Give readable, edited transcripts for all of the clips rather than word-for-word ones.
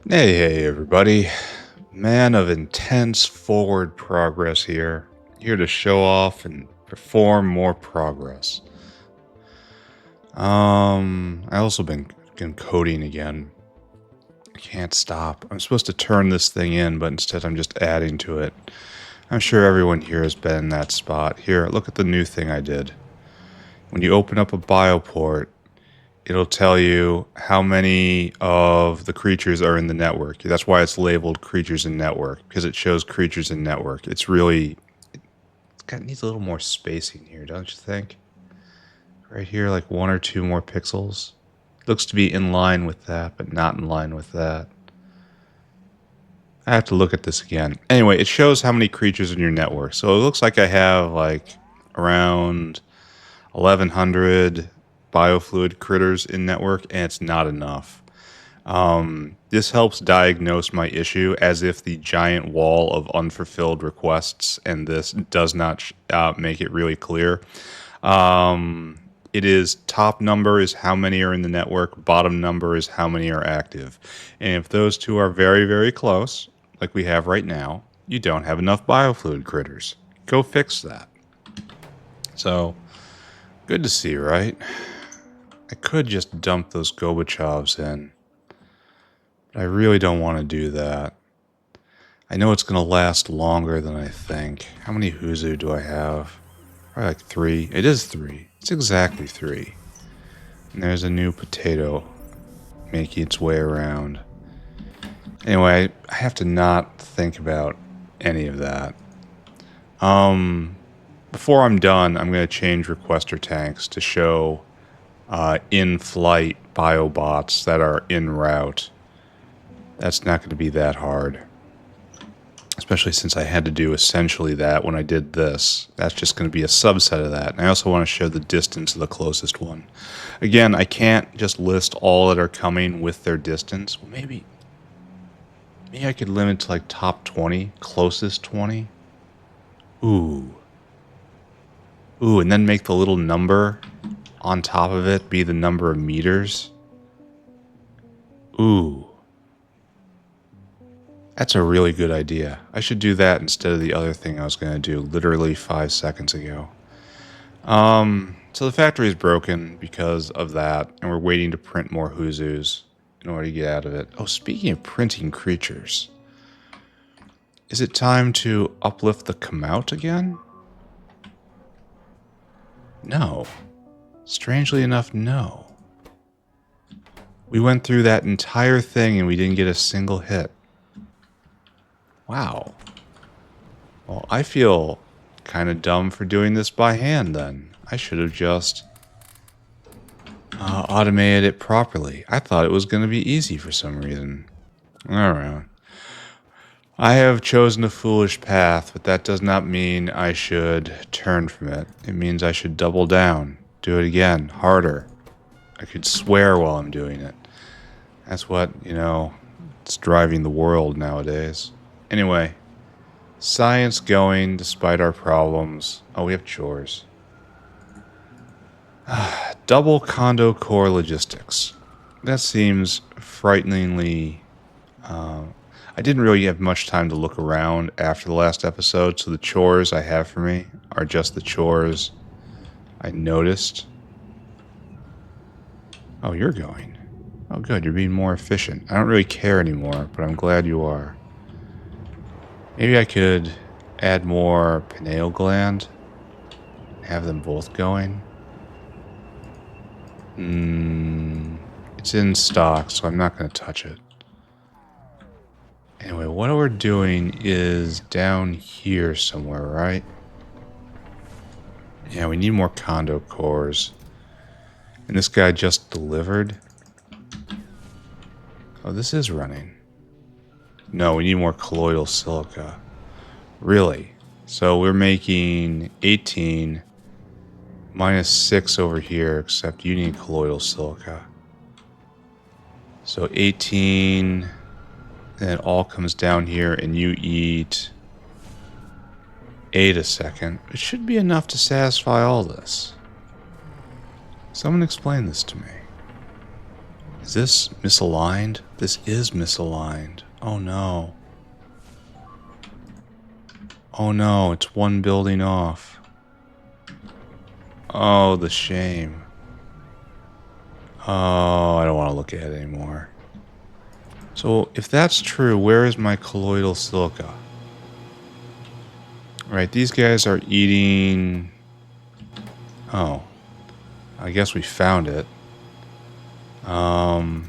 Hey, everybody. Man of intense forward progress here to show off and perform more progress. I also been coding again. I can't stop. I'm supposed to turn this thing in, but instead I'm just adding to it. I'm sure everyone here has been in that spot. Here, look at the new thing I did. When you open up a bioport, it'll tell you how many of the creatures are in the network. That's why it's labeled creatures in network, because it shows creatures in network. It needs a little more spacing here, don't you think? Right here, like 1 or 2 more pixels. Looks to be in line with that, but not in line with that. I have to look at this again. Anyway, it shows how many creatures in your network. So it looks like I have like around 1,100 biofluid critters in network, and it's not enough. This helps diagnose my issue as if the giant wall of unfulfilled requests and this does not make it really clear. It is top number is how many are in the network, bottom number is how many are active. And if those two are very, very close, like we have right now, you don't have enough biofluid critters. Go fix that. So, good to see, right? I could just dump those Gobachovs in. But I really don't want to do that. I know it's going to last longer than I think. How many Huzu do I have? Probably like 3. It is 3. It's exactly 3. And there's a new potato making its way around. Anyway, I have to not think about any of that. Before I'm done, I'm going to change requester tanks to show in-flight biobots that are en route. That's not going to be that hard. Especially since I had to do essentially that when I did this. That's just going to be a subset of that. And I also want to show the distance of the closest one. Again, I can't just list all that are coming with their distance. Well, maybe I could limit to like top 20, closest 20. Ooh, and then make the little number on top of it be the number of meters. Ooh. That's a really good idea. I should do that instead of the other thing I was going to do literally 5 seconds ago. So the factory is broken because of that, and we're waiting to print more Huzus in order to get out of it. Oh, speaking of printing creatures, is it time to uplift the Kamau again? No. Strangely enough, no. We went through that entire thing and we didn't get a single hit. Wow. Well, I feel kind of dumb for doing this by hand then. I should have just automated it properly. I thought it was going to be easy for some reason. Alright. I have chosen a foolish path, but that does not mean I should turn from it. It means I should double down. Do it again. Harder. I could swear while I'm doing it. That's what, it's driving the world nowadays. Anyway, science going despite our problems. Oh, we have chores. Double condo core logistics. That seems frighteningly... I didn't really have much time to look around after the last episode, so the chores I have for me are just the chores I noticed. Oh, you're going. Oh, good. You're being more efficient. I don't really care anymore, but I'm glad you are. Maybe I could add more pineal gland. Have them both going. It's in stock, so I'm not going to touch it. Anyway, what we're doing is down here somewhere, right? Yeah, we need more condo cores. And this guy just delivered. Oh, this is running. No, we need more colloidal silica. Really? So we're making 18 minus 6 over here, except you need colloidal silica. So 18, then it all comes down here, and you eat 8 a second. It should be enough to satisfy all this. Someone explain this to me. Is this misaligned? This is misaligned. Oh no. Oh no, it's one building off. Oh, the shame. Oh, I don't want to look at it anymore. So, if that's true, where is my colloidal silica? Right, these guys are eating... Oh. I guess we found it. I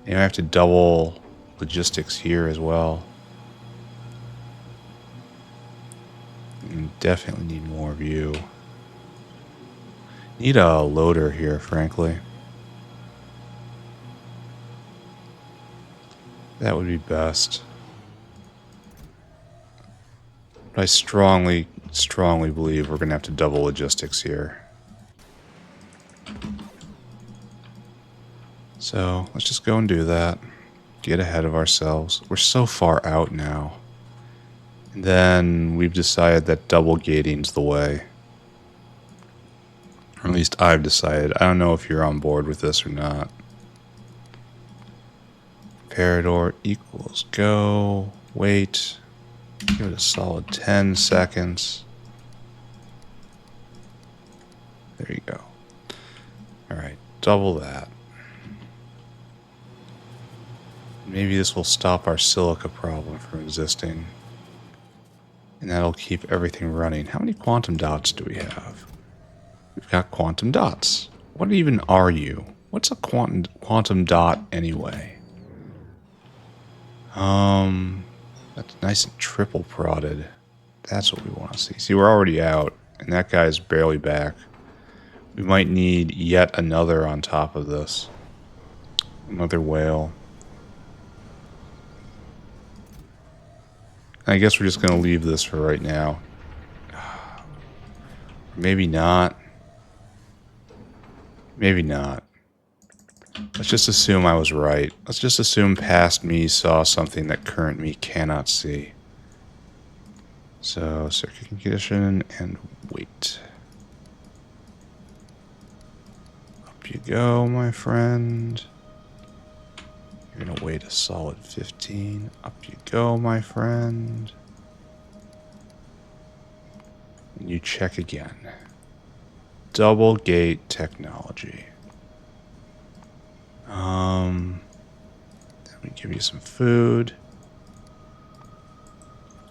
have to double logistics here as well. And definitely need more view. Need a loader here, frankly. That would be best. But I strongly believe we're going to have to double logistics here. So, let's just go and do that. Get ahead of ourselves. We're so far out now. And then we've decided that double gating's the way. Or at least I've decided. I don't know if you're on board with this or not. Parador equals go. Wait. Give it a solid 10 seconds. There you go. Alright, double that. Maybe this will stop our silica problem from existing. And that'll keep everything running. How many quantum dots do we have? We've got quantum dots. What even are you? What's a quantum dot anyway? That's nice and triple prodded. That's what we want to see. See, we're already out, and that guy's barely back. We might need yet another on top of this. Another whale. I guess we're just going to leave this for right now. Maybe not. Maybe not. Let's just assume I was right. Let's just assume past me saw something that current me cannot see. So, circuit condition and wait. Up you go, my friend. You're going to wait a solid 15. Up you go, my friend. And you check again. Double gate technology. Let me give you some food.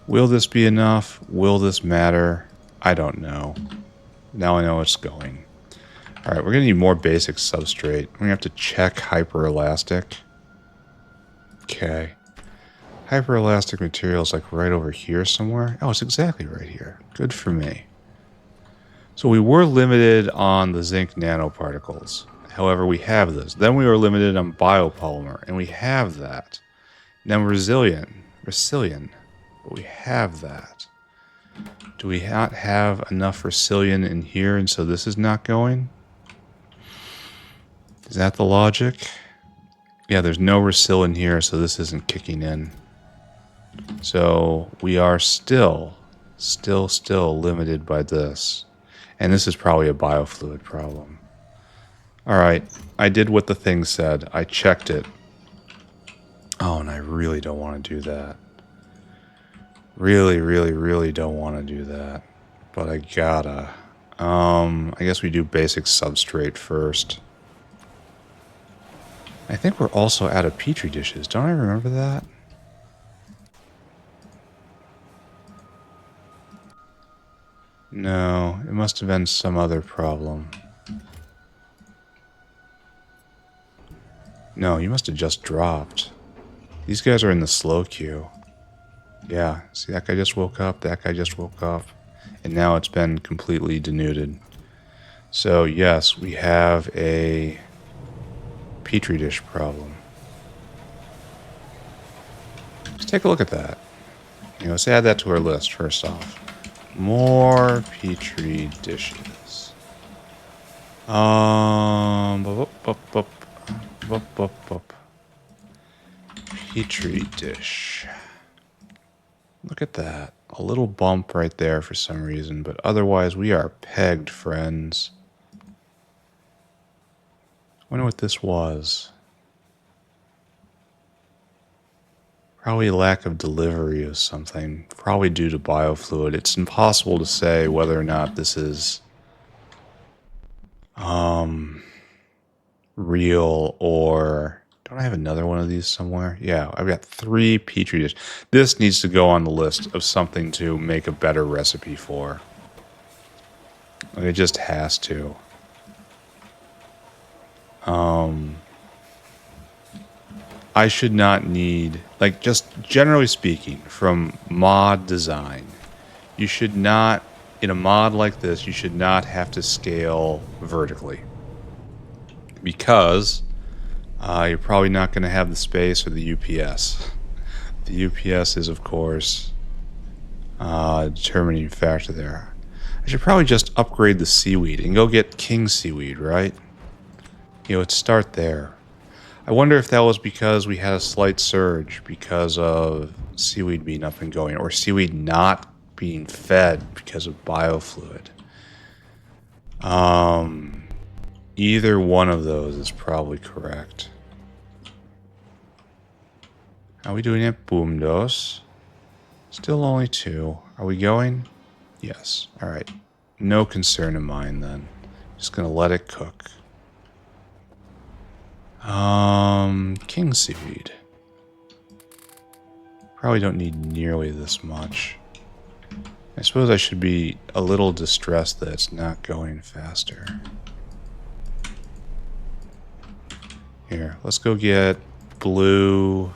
Will this be enough? Will this matter? I don't know. Now I know it's going. Alright, we're going to need more basic substrate. We're going to have to check hyperelastic. Okay. Hyperelastic material is like right over here somewhere. Oh, it's exactly right here. Good for me. So we were limited on the zinc nanoparticles. However, we have this. Then we were limited on biopolymer, and we have that. Then resilient, but we have that. Do we not have enough resilient in here, and so this is not going? Is that the logic? Yeah, there's no resil in here, so this isn't kicking in. So we are still limited by this. And this is probably a biofluid problem. Alright, I did what the thing said. I checked it. Oh, and I really don't want to do that. Really don't want to do that. But I gotta. I guess we do basic substrate first. I think we're also out of Petri dishes. Don't I remember that? No, it must have been some other problem. No, you must have just dropped. These guys are in the slow queue. Yeah, see, that guy just woke up, that guy just woke up, and now it's been completely denuded. So, yes, we have a Petri dish problem. Let's take a look at that. Let's add that to our list first off. More Petri dishes. Petri dish. Look at that. A little bump right there for some reason, but otherwise we are pegged, friends. Wonder what this was. Probably lack of delivery of something. Probably due to biofluid. It's impossible to say whether or not this is real or... Don't I have another one of these somewhere? Yeah, I've got 3 Petri dishes. This needs to go on the list of something to make a better recipe for. Like, it just has to. I should not need, like, just generally speaking, from mod design, you should not, in a mod like this, you should not have to scale vertically. Because you're probably not going to have the space or the UPS. The UPS is, of course, a determining factor there. I should probably just upgrade the seaweed and go get king seaweed, right? You know, let's start there. I wonder if that was because we had a slight surge because of seaweed being up and going, or seaweed not being fed because of biofluid. Either one of those is probably correct. How are we doing it? Boom dos. Still only 2. Are we going? Yes. Alright. No concern of mine then. Just gonna let it cook. King seaweed. Probably don't need nearly this much. I suppose I should be a little distressed that it's not going faster. Here, let's go get blue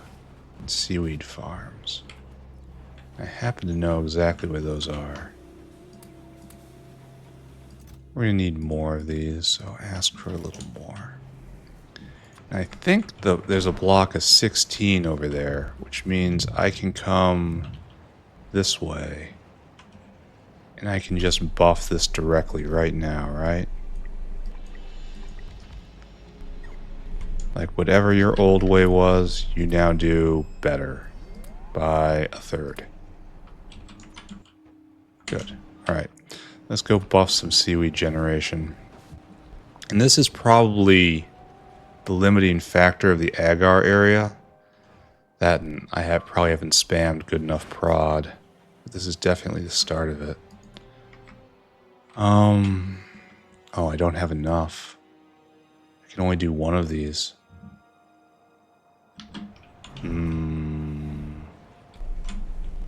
seaweed farms. I happen to know exactly where those are. We're gonna need more of these, so ask for a little more. I think there's a block of 16 over there, which means I can come this way. And I can just buff this directly right now, right? Like whatever your old way was, you now do better by 1/3. Good. Alright. Let's go buff some seaweed generation. And this is probably the limiting factor of the agar area. That and I probably haven't spammed good enough prod. But this is definitely the start of it. Oh, I don't have enough. I can only do one of these.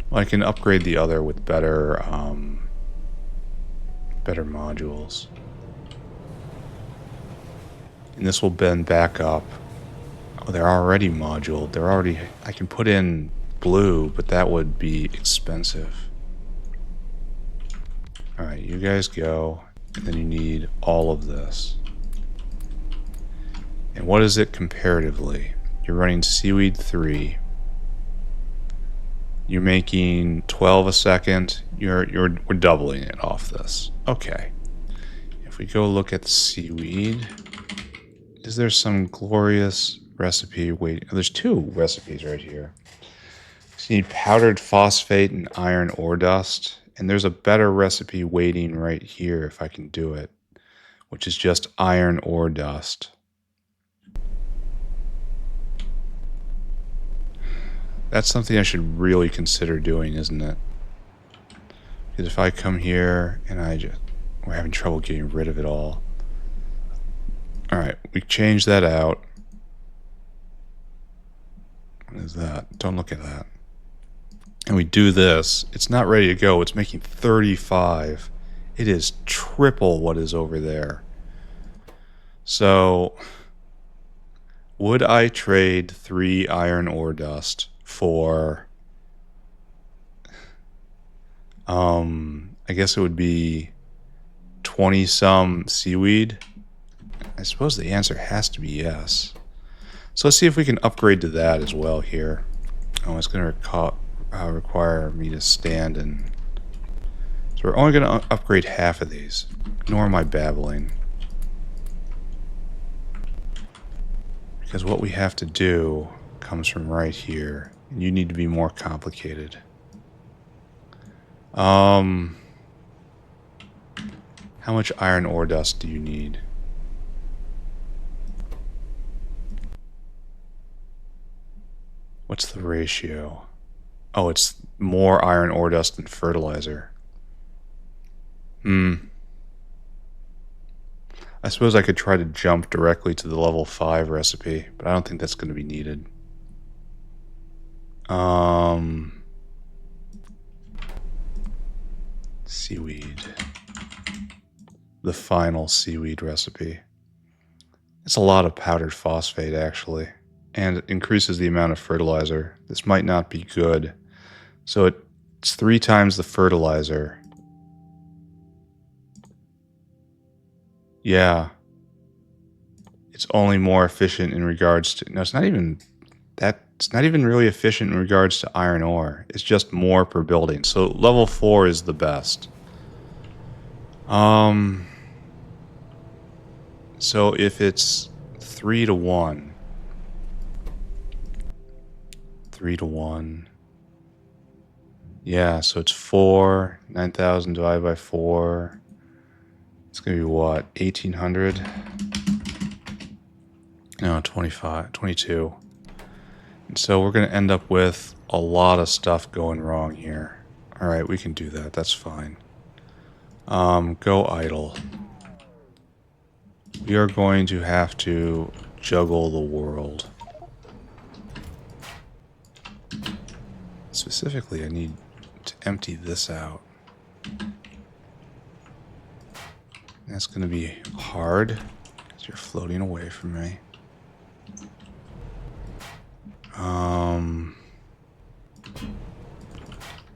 Well, I can upgrade the other with better, better modules. And this will bend back up. Oh, they're already moduled. They're already... I can put in blue, but that would be expensive. Alright, you guys go. And then you need all of this. And what is it comparatively? You're running Seaweed 3. You're making 12 a second. We're doubling it off this. Okay. If we go look at the Seaweed, is there some glorious recipe waiting? Oh, there's 2 recipes right here. So you need powdered phosphate and iron ore dust. And there's a better recipe waiting right here if I can do it, which is just iron ore dust. That's something I should really consider doing, isn't it? Because if I come here and we're having trouble getting rid of it all. Alright, we changed that out. What is that? Don't look at that. And we do this. It's not ready to go. It's making 35. It is triple what is over there. So, would I trade 3 iron ore dust for... I guess it would be 20-some seaweed? I suppose the answer has to be yes. So let's see if we can upgrade to that as well here. Oh, it's going to require me to stand and... So we're only going to upgrade half of these. Ignore my babbling. Because what we have to do comes from right here. And you need to be more complicated. How much iron ore dust do you need? What's the ratio? Oh, it's more iron ore dust than fertilizer. I suppose I could try to jump directly to the level 5 recipe, but I don't think that's going to be needed. Seaweed. The final seaweed recipe. It's a lot of powdered phosphate, actually, and it increases the amount of fertilizer. This might not be good. So it's 3 times the fertilizer. Yeah. It's only more efficient in regards to... No, it's not even that. It's not even really efficient in regards to iron ore. It's just more per building. So level 4 is the best. So if it's 3 to 1... 3 to 1... Yeah, so it's 4, 9,000 divided by 4. It's going to be what, 1,800? No, 25, 22. And so we're going to end up with a lot of stuff going wrong here. Alright, we can do that. That's fine. Go idle. We are going to have to juggle the world. Specifically, I need to empty this out. That's going to be hard because you're floating away from me.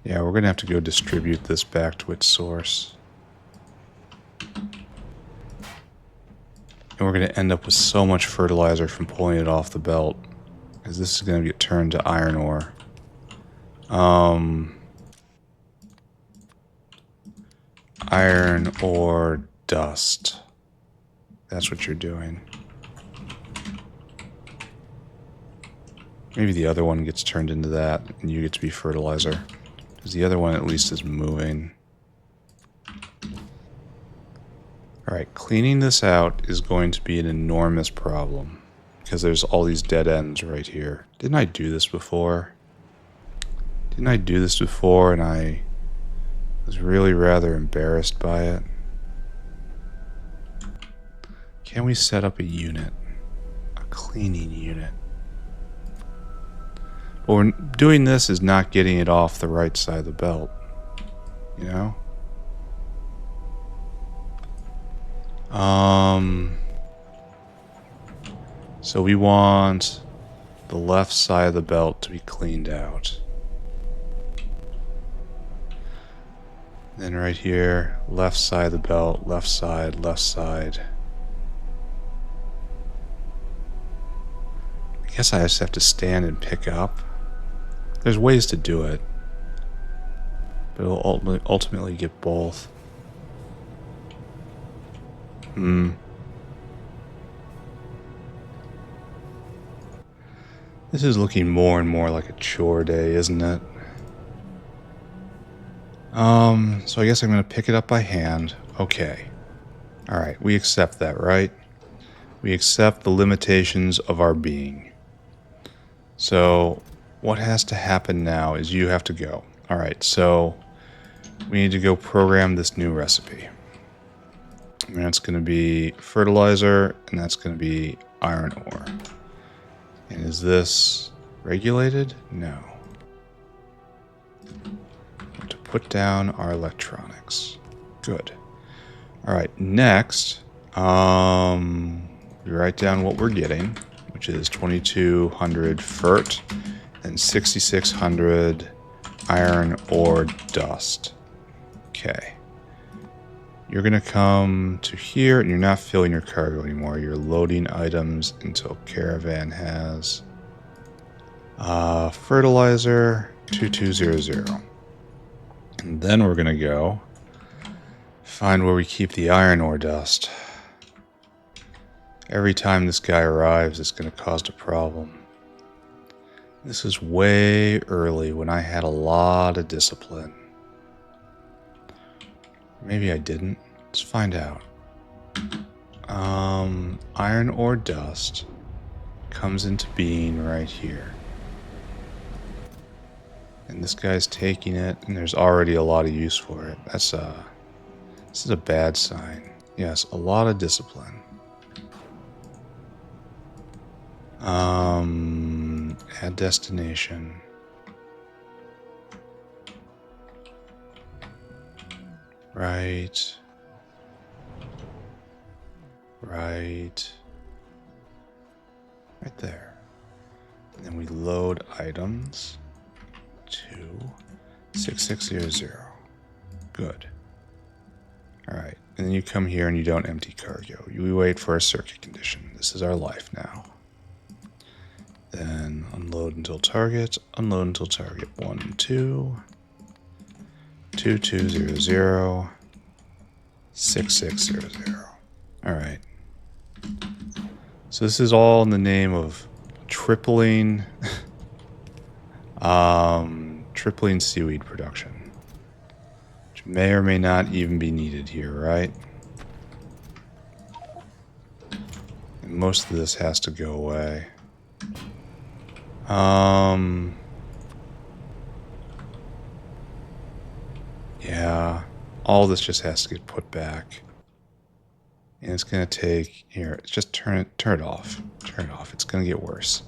Yeah, we're going to have to go distribute this back to its source. And we're going to end up with so much fertilizer from pulling it off the belt, because this is going to get turned to iron ore. Iron ore dust. That's what you're doing. Maybe the other one gets turned into that, and you get to be fertilizer. Because the other one at least is moving. Alright, cleaning this out is going to be an enormous problem. Because there's all these dead ends right here. Didn't I do this before? And I was really rather embarrassed by it. Can we set up a unit? A cleaning unit. But we're doing this is not getting it off the right side of the belt. You know? So we want the left side of the belt to be cleaned out. Then right here, left side of the belt, left side, left side. I guess I just have to stand and pick up. There's ways to do it, but it'll ultimately get both. This is looking more and more like a chore day, isn't it? So I guess I'm going to pick it up by hand. Okay. Alright, we accept that, right? We accept the limitations of our being. So, what has to happen now is you have to go. Alright, so we need to go program this new recipe. And that's going to be fertilizer, and that's going to be iron ore. And is this regulated? No. To put down our electronics. Good. Alright, next, we write down what we're getting, which is 2200 fert and 6600 iron ore dust. Okay. You're going to come to here, and you're not filling your cargo anymore. You're loading items until caravan has fertilizer 2200. And then we're going to go find where we keep the iron ore dust. Every time this guy arrives, it's going to cause a problem. This is way early when I had a lot of discipline. Maybe I didn't. Let's find out. Iron ore dust comes into being right here. And this guy's taking it, and there's already a lot of use for it. This is a bad sign. Yes, a lot of discipline. Add destination. Right. Right there. And then we load items to 6600. Good. Alright. And then you come here and you don't empty cargo. You wait for a circuit condition. This is our life now. Then unload until target. Unload until target. 1, 2. 2200. 6600. Alright. So this is all in the name of tripling tripling seaweed production, which may or may not even be needed here, right? And most of this has to go away. Yeah, all this just has to get put back. And it's going to take, here, just turn it off. Turn it off. It's going to get worse.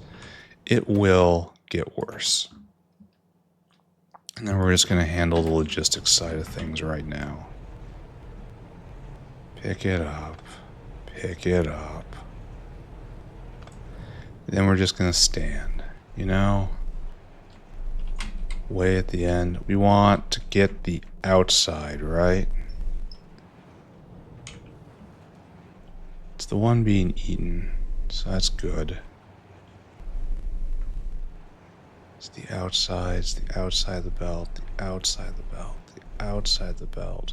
It will get worse. And then we're just going to handle the logistics side of things right now. Pick it up. Pick it up. And then we're just going to stand, you know? Way at the end. We want to get the outside, right? It's the one being eaten, so that's good. It's the outside of the belt, the outside of the belt, the outside of the belt,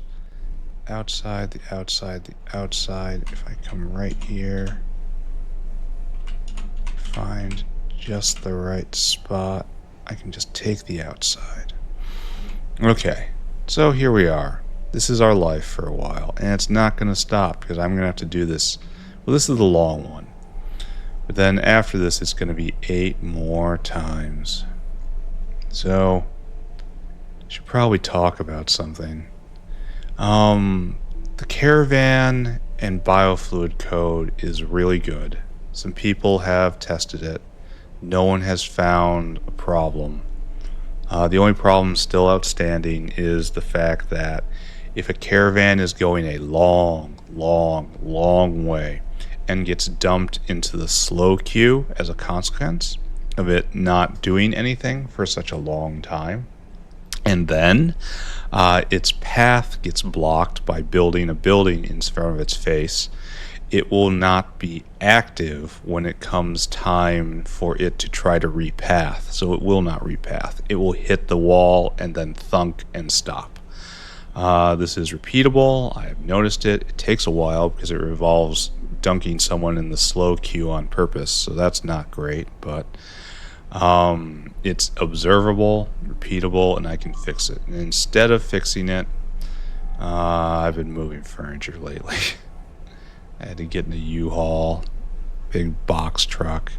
outside, the outside, the outside. If I come right here, find just the right spot, I can just take the outside. Okay, so here we are. This is our life for a while, and it's not going to stop because I'm going to have to do this. Well, this is the long one. But then after this, it's going to be 8 more times. So, I should probably talk about something. The caravan and biofluid code is really good. Some people have tested it. No one has found a problem. The only problem still outstanding is the fact that if a caravan is going a long way and gets dumped into the slow queue as a consequence of it not doing anything for such a long time, and then its path gets blocked by building a building in front of its face, it will not be active when it comes time for it to try to repath. So it will not repath. It will hit the wall and then thunk and stop. This is repeatable. I have noticed it. It takes a while because it involves dunking someone in the slow queue on purpose, so that's not great, but it's observable, repeatable, and I can fix it. And instead of fixing it, I've been moving furniture lately. I had to get in a U-Haul, big box truck,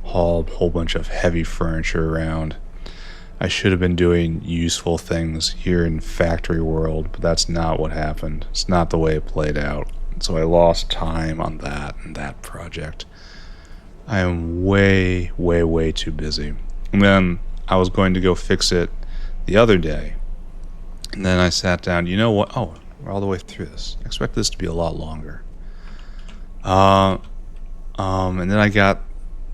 haul a whole bunch of heavy furniture around. I should have been doing useful things here in factory world, but that's not what happened. It's not the way it played out. So I lost time on that and that project. I am way too busy. And then I was going to go fix it the other day. And then I sat down, you know what? Oh, we're all the way through this. I expect this to be a lot longer. And then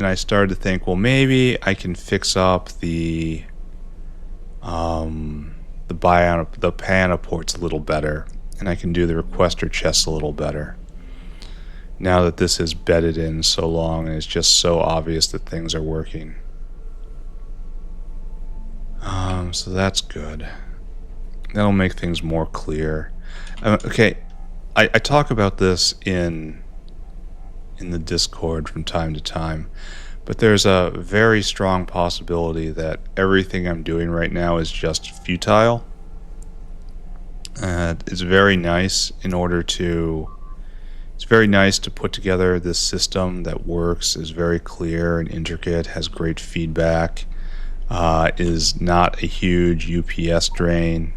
I started to think, well, maybe I can fix up the Pyanodon a little better, and I can do the requester chests a little better. Now that this is bedded in so long and it's just so obvious that things are working. So that's good. That'll make things more clear. Okay, I talk about this in the Discord from time to time, but there's a very strong possibility that everything I'm doing right now is just futile. It's very nice it's very nice to put together this system that works, is very clear and intricate, has great feedback. is not a huge UPS drain.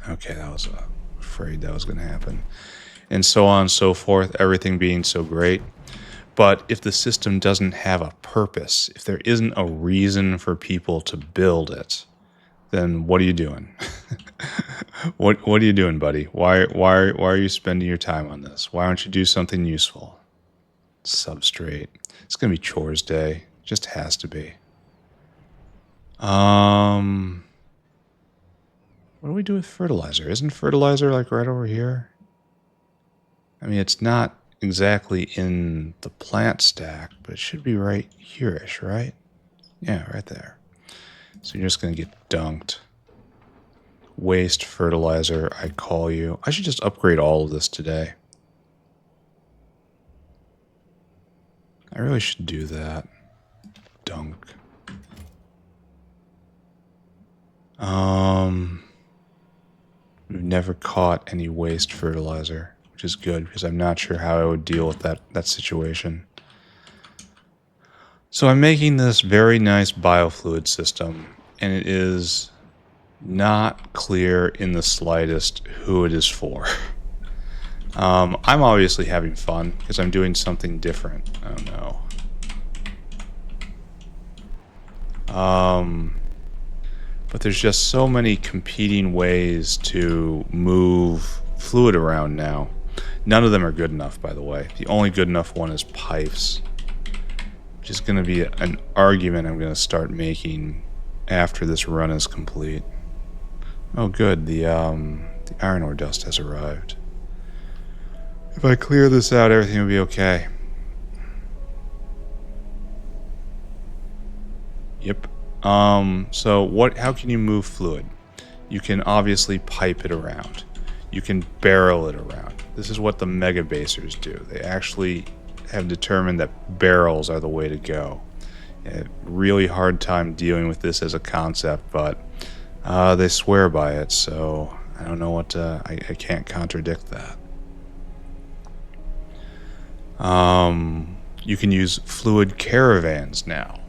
Okay, I was afraid that was going to happen. And so on and so forth, everything being so great. But if the system doesn't have a purpose, if there isn't a reason for people to build it, then what are you doing? What are you doing, buddy? Why are you spending your time on this? Why don't you do something useful? Substrate. It's gonna be chores day. Just has to be. What do we do with fertilizer? Isn't fertilizer like right over here? I mean, it's not exactly in the plant stack, but it should be right here-ish, right? Yeah, right there. So you're just going to get dunked. Waste fertilizer, I call you. I should just upgrade all of this today. I really should do that. Dunk. We've never caught any waste fertilizer, which is good because I'm not sure how I would deal with that situation. So I'm making this very nice biofluid system, and it is not clear in the slightest who it is for. I'm obviously having fun because I'm doing something different. Oh no. But there's just so many competing ways to move fluid around now. None of them are good enough, by the way. The only good enough one is pipes, which is going to be an argument I'm going to start making after this run is complete. Oh, good. The iron ore dust has arrived. If I clear this out, everything will be okay. Yep. So how can you move fluid? You can obviously pipe it around. You can barrel it around. This is what the mega basers do. They actually have determined that barrels are the way to go. A really hard time dealing with this as a concept, but they swear by it, so I don't know what I can't contradict that. You can use fluid caravans now.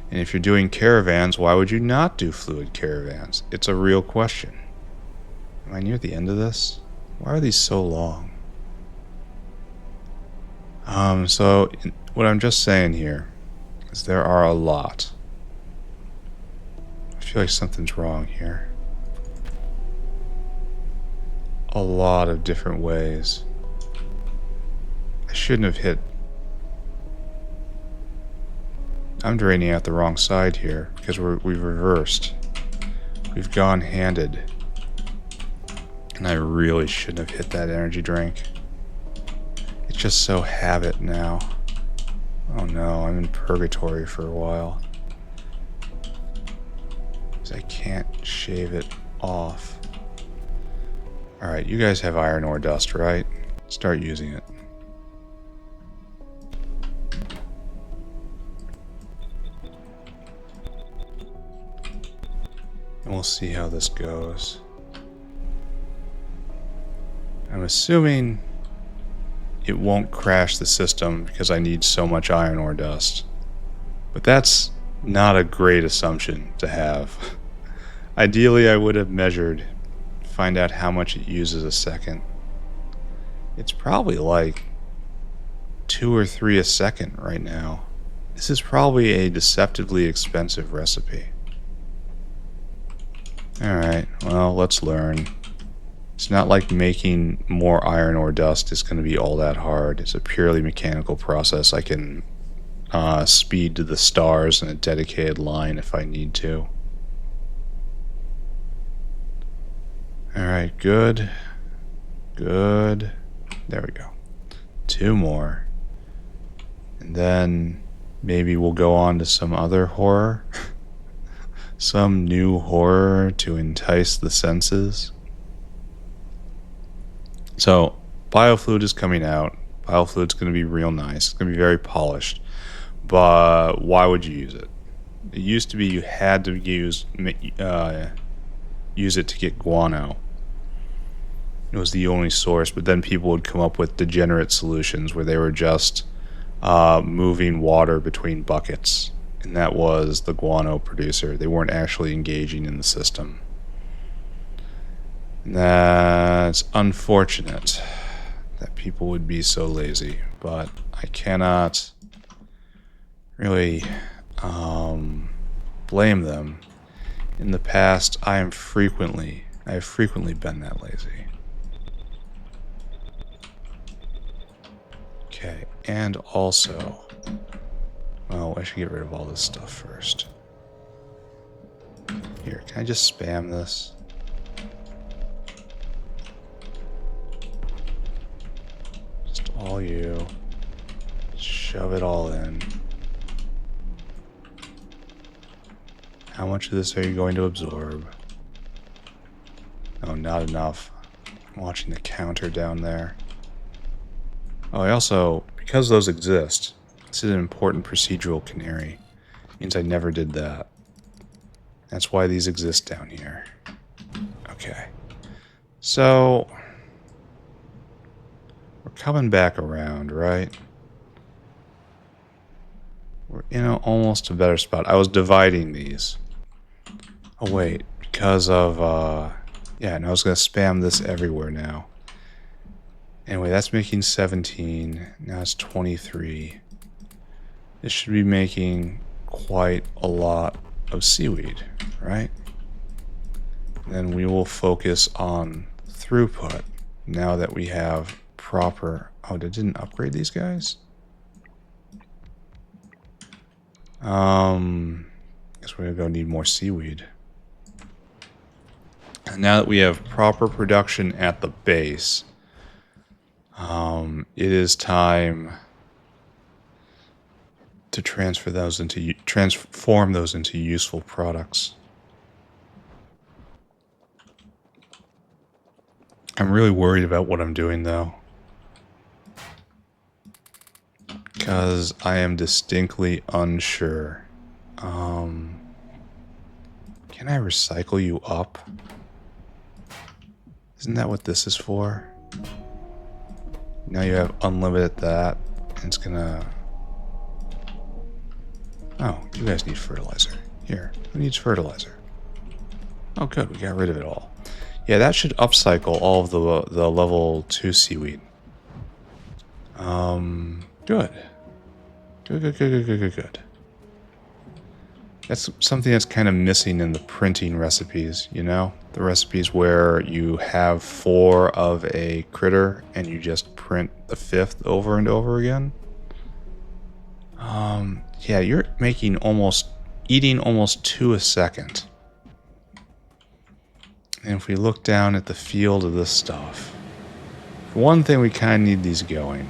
And if you're doing caravans, why would you not do fluid caravans? It's a real question. Am I near the end of this? Why are these so long? So what I'm just saying here is there are a lot. I feel like something's wrong here. A lot of different ways. I shouldn't have hit. I'm draining out the wrong side here because we've reversed. We've gone handed. And I really shouldn't have hit that energy drink. It's just so habit now. Oh no, I'm in purgatory for a while. Because I can't shave it off. Alright, you guys have iron ore dust, right? Start using it. And we'll see how this goes. I'm assuming it won't crash the system because I need so much iron ore dust. But that's not a great assumption to have. Ideally, I would have measured, find out how much it uses a second. It's probably like 2 or 3 a second right now. This is probably a deceptively expensive recipe. Alright, well, let's learn. It's not like making more iron ore dust is going to be all that hard. It's a purely mechanical process. I can speed to the stars in a dedicated line if I need to. Alright, good. Good. There we go. 2 more. And then maybe we'll go on to some other horror. Some new horror to entice the senses. So, biofluid is coming out. Biofluid's going to be real nice. It's going to be very polished. But why would you use it? It used to be you had to use it to get guano. It was the only source, but then people would come up with degenerate solutions where they were just moving water between buckets. and that was the guano producer. They weren't actually engaging in the system. And that's unfortunate that people would be so lazy, but I cannot really blame them. In the past, I have frequently been that lazy. Okay, and also, well, I should get rid of all this stuff first. Here, can I just spam this? Just all you. Shove it all in. How much of this are you going to absorb? Oh, not enough. I'm watching the counter down there. Oh, I also, because those exist, this is an important procedural canary. Means I never did that. That's why these exist down here. Okay. So, we're coming back around, right? We're in almost a better spot. I was dividing these. Oh, wait. Because of, yeah, and I was going to spam this everywhere now. Anyway, that's making 17. Now it's 23. This should be making quite a lot of seaweed, right? Then we will focus on throughput now that we have proper... Oh, I didn't upgrade these guys? Guess we're going to need more seaweed. And now that we have proper production at the base... it is time to transform those into useful products. I'm really worried about what I'm doing though, because I am distinctly unsure. Can I recycle you up? Isn't that what this is for? Now you have unlimited that, and it's gonna... Oh, you guys need fertilizer. Here, who needs fertilizer? Oh good, we got rid of it all. Yeah, that should upcycle all of the level 2 seaweed. Good. Good. That's something that's kind of missing in the printing recipes, you know? The recipes where you have 4 of a critter and you just print the 5th over and over again. Yeah, you're eating almost 2 a second. And if we look down at the field of this stuff, for one thing, we kind of need these going.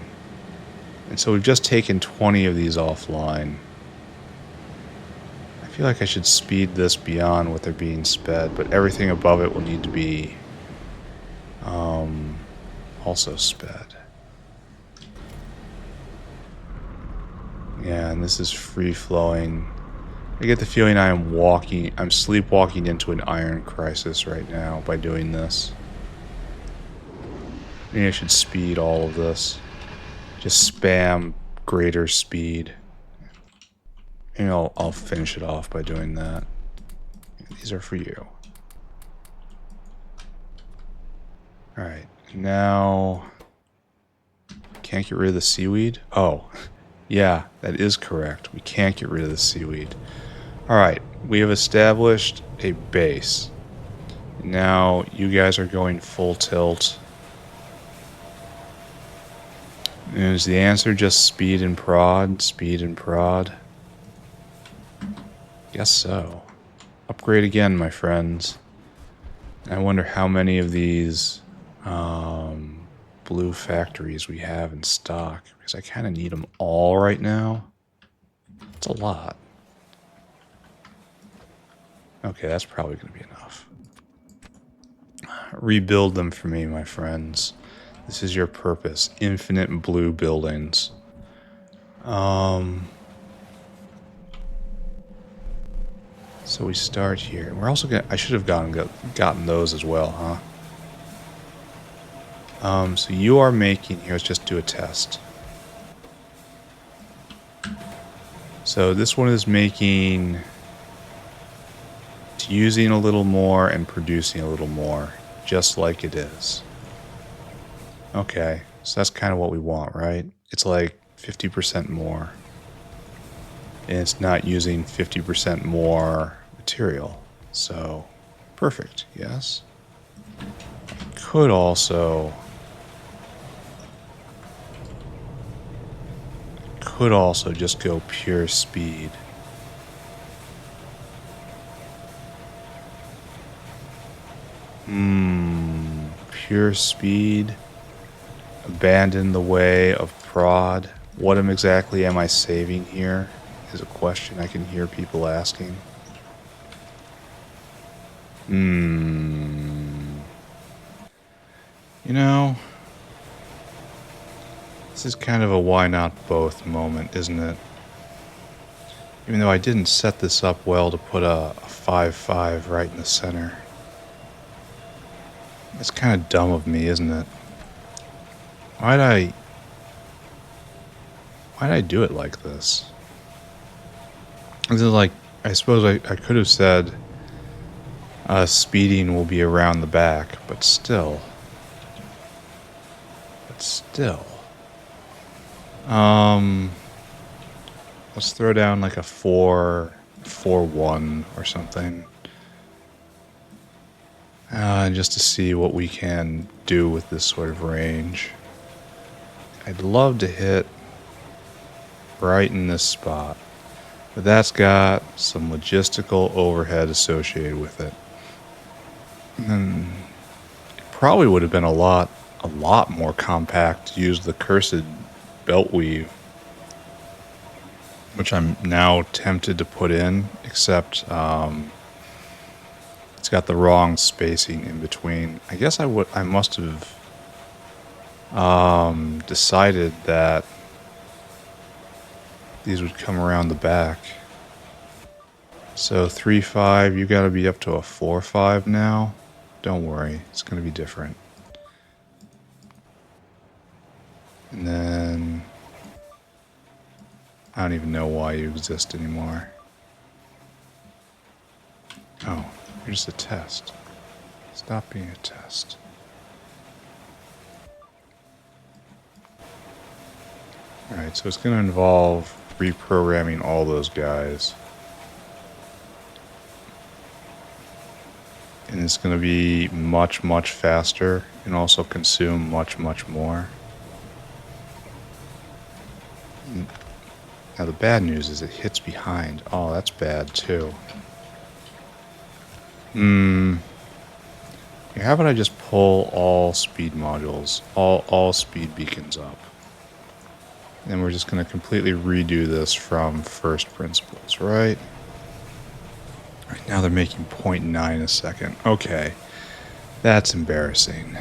And so we've just taken 20 of these offline. I feel like I should speed this beyond what they're being sped, but everything above it will need to be also sped. Yeah, and this is free-flowing. I get the feeling I'm sleepwalking into an iron crisis right now by doing this. Maybe I should speed all of this. Just spam greater speed. And I'll finish it off by doing that. These are for you. Alright, now... Can't get rid of the seaweed? Oh, yeah, that is correct. We can't get rid of the seaweed. Alright, we have established a base. Now you guys are going full tilt. And is the answer just speed and prod? Speed and prod? Guess so. Upgrade again, my friends. I wonder how many of these blue factories we have in stock, because I kind of need them all right now. It's a lot. Okay, that's probably going to be enough. Rebuild them for me, my friends. This is your purpose. Infinite blue buildings. So we start here. We're also gonna... I should have gotten those as well, huh? So you are making... Here, let's just do a test. So So this one is making... It's using a little more and producing a little more, just like it is. Okay, so that's kind of what we want, right? It's like 50% more. And it's not using 50% more material. So, perfect, yes. Could also just go pure speed. Pure speed. Abandon the way of prod. What exactly am I saving here? Is a question I can hear people asking. You know, this is kind of a why not both moment, isn't it? Even though I didn't set this up well to put a 5-5 right in the center. It's kind of dumb of me, isn't it? Why'd I do it like this? This is like, I suppose I could have said speeding will be around the back, but still. Let's throw down like a 4-1 or something. Just to see what we can do with this sort of range. I'd love to hit right in this spot, but that's got some logistical overhead associated with it. And it probably would have been a lot more compact to use the cursed belt weave, which I'm now tempted to put in, except it's got the wrong spacing in between. I guess I must have decided that these would come around the back. So 3-5, you gotta be up to a 4-5 now. Don't worry, it's gonna be different. And then I don't even know why you exist anymore. Oh, you're just a test. Stop being a test. Alright, so it's going to involve reprogramming all those guys. And it's going to be much, much faster and also consume much, much more. Now the bad news is it hits behind. Oh, that's bad too. How about I just pull all speed modules, all speed beacons up. And we're just going to completely redo this from first principles, right? Right now they're making 0.9 a second. Okay, that's embarrassing.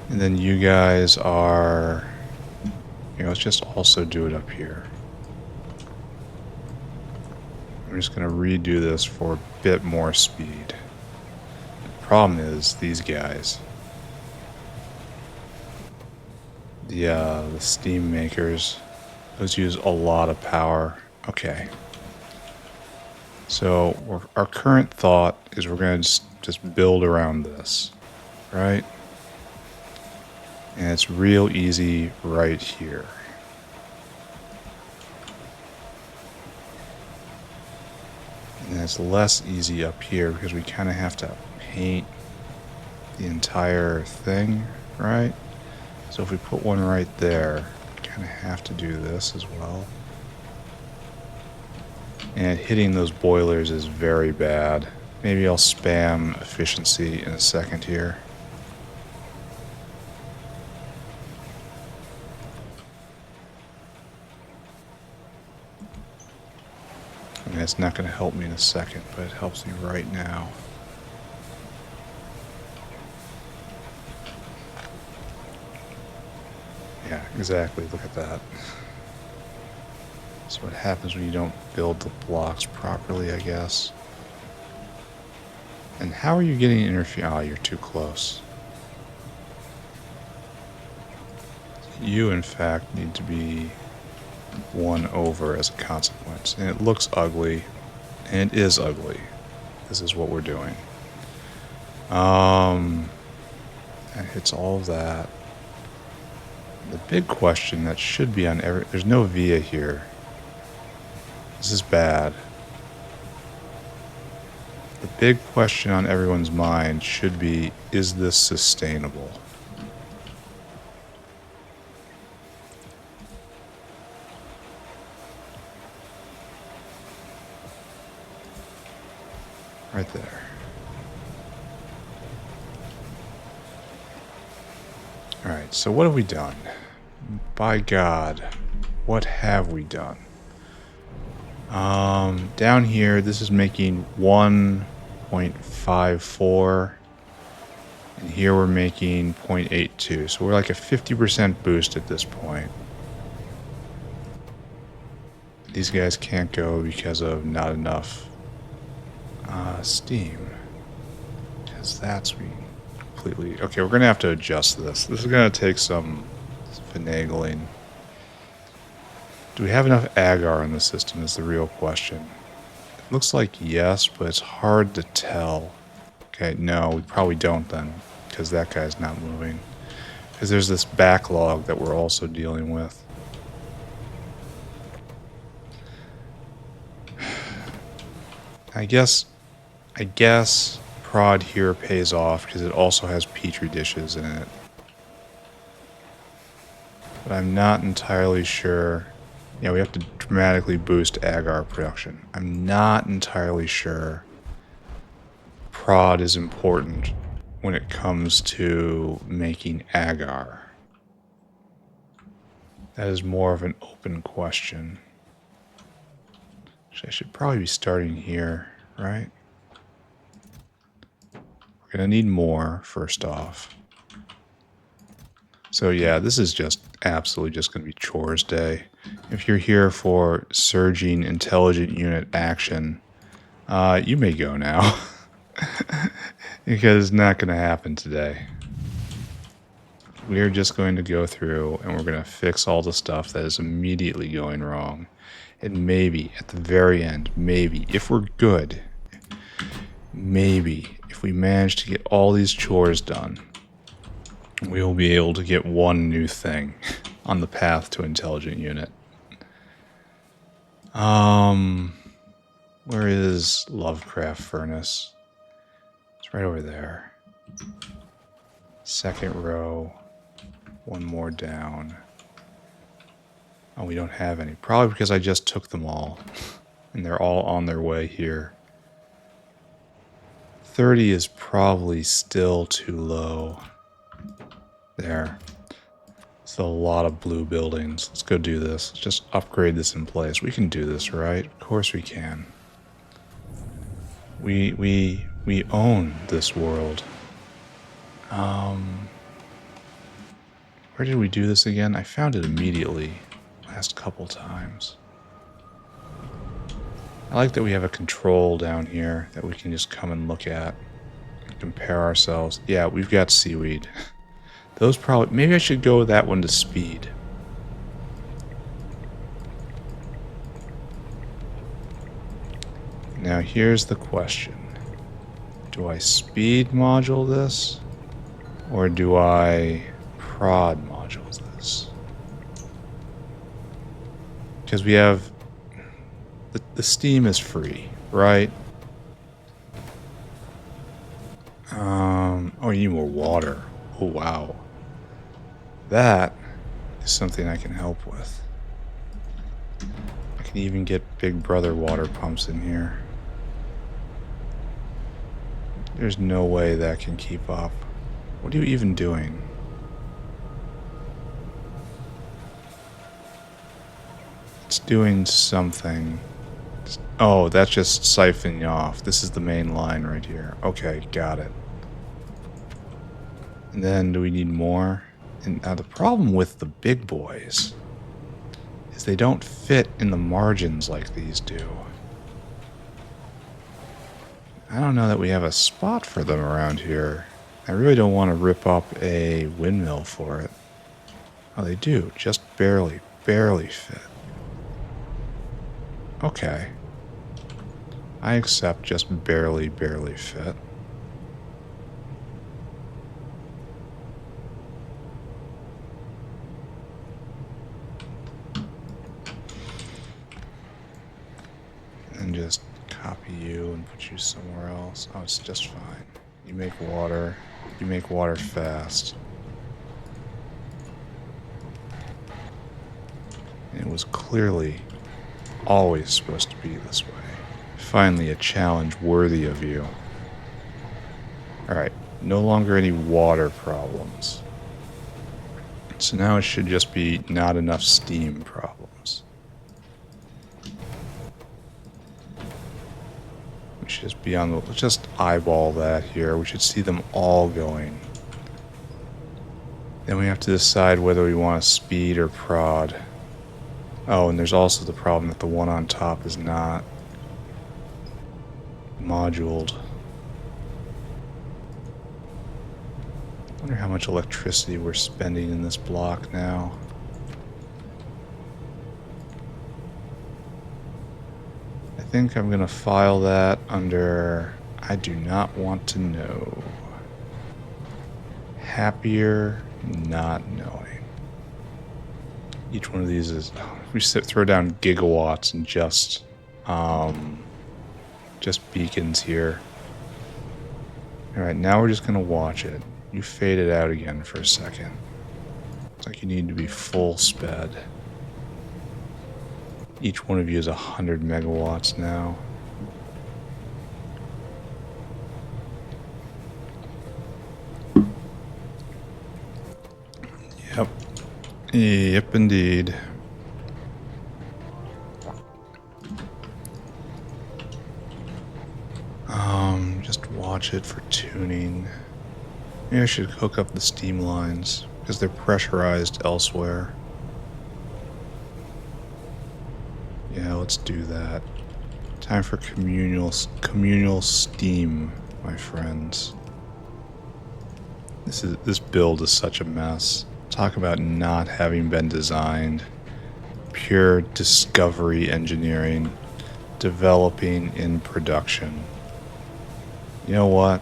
And then you guys are... let's just also do it up here. I'm just going to redo this for a bit more speed. The problem is these guys. The steam makers. Those use a lot of power. Okay. So our current thought is we're going to just build around this. Right? And it's real easy right here. And it's less easy up here because we kind of have to paint the entire thing, right? So if we put one right there, we kind of have to do this as well. And hitting those boilers is very bad. Maybe I'll spam efficiency in a second here. I mean, it's not going to help me in a second, but it helps me right now. Yeah, exactly. Look at that. That's what happens when you don't build the blocks properly, I guess. And how are you getting interference? Oh, you're too close. You, in fact, need to be one over as a consequence. And it looks ugly, and it is ugly. This is what we're doing. That hits all of that. The big question that should be on there's no via here. This is bad. The big question on everyone's mind should be, is this sustainable? Right there. Alright, so what have we done? By God, what have we done? Down here, this is making 1.54. And here we're making 0.82. So we're like a 50% boost at this point. These guys can't go because of not enough steam. Because that's completely... Okay, we're going to have to adjust this. This is going to take some finagling. Do we have enough agar in the system is the real question. It looks like yes, but it's hard to tell. Okay, no, we probably don't then, because that guy's not moving. Because there's this backlog that we're also dealing with. I guess prod here pays off because it also has Petri Dishes in it. But I'm not entirely sure. Yeah, we have to dramatically boost agar production. I'm not entirely sure prod is important when it comes to making agar. That is more of an open question. Actually, I should probably be starting here, right? We're going to need more, first off. So yeah, this is just absolutely just going to be chores day. If you're here for surging intelligent unit action, you may go now. Because it's not going to happen today. We're just going to go through and we're going to fix all the stuff that is immediately going wrong. And maybe, at the very end, maybe, if we're good, maybe, if we manage to get all these chores done, we will be able to get one new thing on the path to intelligent unit. Where is Lovecraft Furnace? It's right over there. Second row. One more down. Oh, we don't have any. Probably because I just took them all. And they're all on their way here. 30 is probably still too low. There. It's a lot of blue buildings. Let's go do this. Let's just upgrade this in place. We can do this, right? Of course we can. We own this world. Where did we do this again? I found it immediately. Last couple times. I like that we have a control down here that we can just come and look at. And compare ourselves. Yeah, we've got Seaweed. Those probably... Maybe I should go with that one to speed. Now here's the question. Do I speed module this? Or do I prod module this? Because we have... The steam is free, right? Oh, you need more water. Oh, wow. That is something I can help with. I can even get Big Brother water pumps in here. There's no way that can keep up. What are you even doing? It's doing something. Oh, that's just siphoning off. This is the main line right here. Okay, got it. And then do we need more? And now the problem with the big boys is they don't fit in the margins like these do. I don't know that we have a spot for them around here. I really don't want to rip up a windmill for it. Oh, they do. Just barely fit. Okay. I accept just barely fit. And just copy you and put you somewhere else. Oh, it's just fine. You make water. You make water fast. It was clearly always supposed to be this way. Finally, a challenge worthy of you. Alright, no longer any water problems. So now it should just be not enough steam problems. We should just be on the... Let's just eyeball that here. We should see them all going. Then we have to decide whether we want to speed or prod. Oh, and there's also the problem that the one on top is not moduled. I wonder how much electricity we're spending in this block now. I think I'm going to file that under I do not want to know. Happier not knowing. Each one of these is... We throw down gigawatts and just beacons here. Alright, now we're just going to watch it. You fade it out again for a second. It's like you need to be full sped. Each one of you is 100 megawatts now. Yep. Yep, indeed. Just watch it for tuning. Maybe I should hook up the steam lines because they're pressurized elsewhere. Yeah, let's do that. Time for communal steam, my friends. This build is such a mess. Talk about not having been designed. Pure discovery engineering. Developing in production. You know what?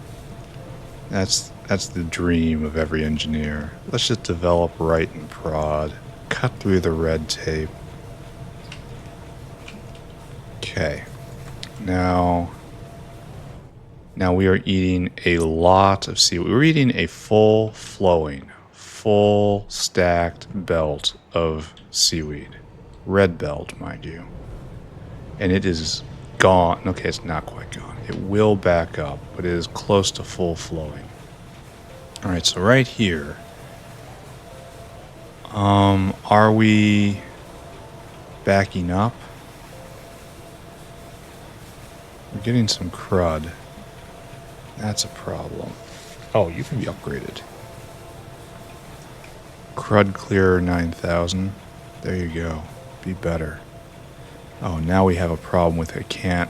That's the dream of every engineer. Let's just develop right and prod. Cut through the red tape. Okay. Now we are eating a lot of seaweed. We're eating a full flowing, full stacked belt of seaweed. Red belt, mind you. And it is gone. Okay, it's not quite gone. It will back up, but it is close to full flowing. Alright, so right here. Are we backing up? We're getting some crud. That's a problem. Oh, you can be upgraded. Crud clearer 9000. There you go. Be better. Oh, now we have a problem with it.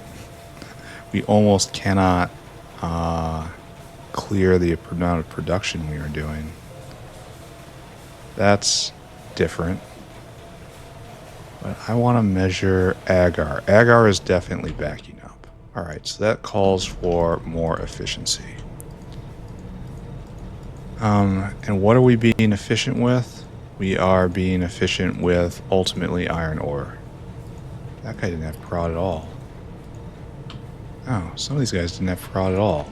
We almost cannot clear the amount of production we are doing. That's different. But I want to measure agar. Agar is definitely backing up. Alright, so that calls for more efficiency. And what are we being efficient with? We are being efficient with, ultimately, iron ore. That guy didn't have prod at all. Oh, some of these guys didn't have prod at all.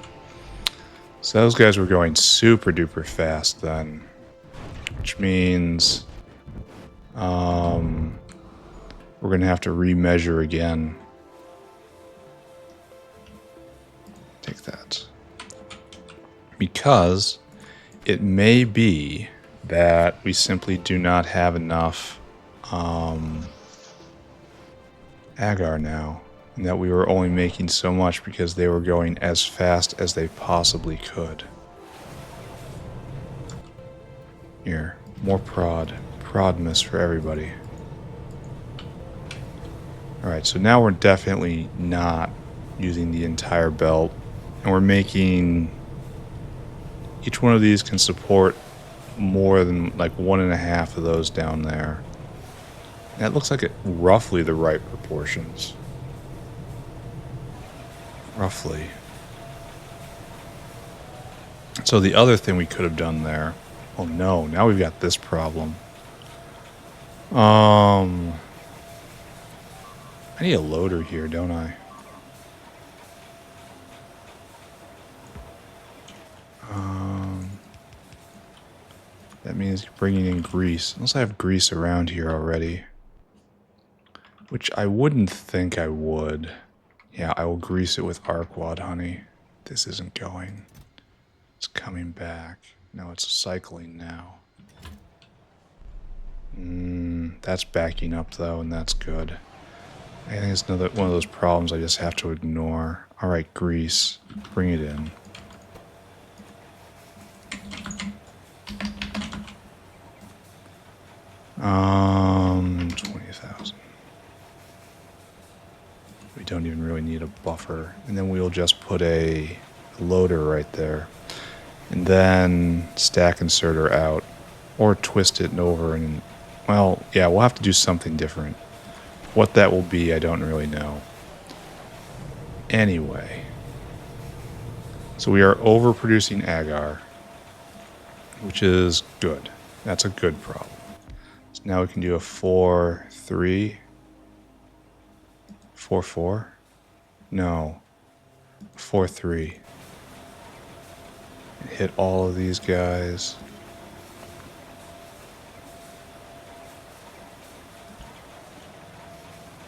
So those guys were going super duper fast then. Which means... we're going to have to remeasure again. Take that. Because it may be that we simply do not have enough agar now. And that we were only making so much because they were going as fast as they possibly could. Here, more prod. Prodmas for everybody. Alright, so now we're definitely not using the entire belt. And we're making... Each one of these can support more than like 1.5 of those down there. That looks like roughly the right proportions. roughly. So the other thing we could have done there... Oh no, now we've got this problem. I need a loader here, don't I? That means bringing in grease. Unless I have grease around here already. Which I wouldn't think I would. Yeah, I will grease it with arcwad honey. This isn't going. It's coming back. No, it's cycling now. That's backing up though, and that's good. I think it's another one of those problems I just have to ignore. Alright, grease. Bring it in. $20,000. We don't even really need a buffer. And then we'll just put a loader right there. And then stack inserter out. Or twist it over and... Well, yeah, we'll have to do something different. What that will be, I don't really know. Anyway. So we are overproducing agar. Which is good. That's a good problem. So now we can do a 4-3. 4-4? No. 4-3. Hit all of these guys.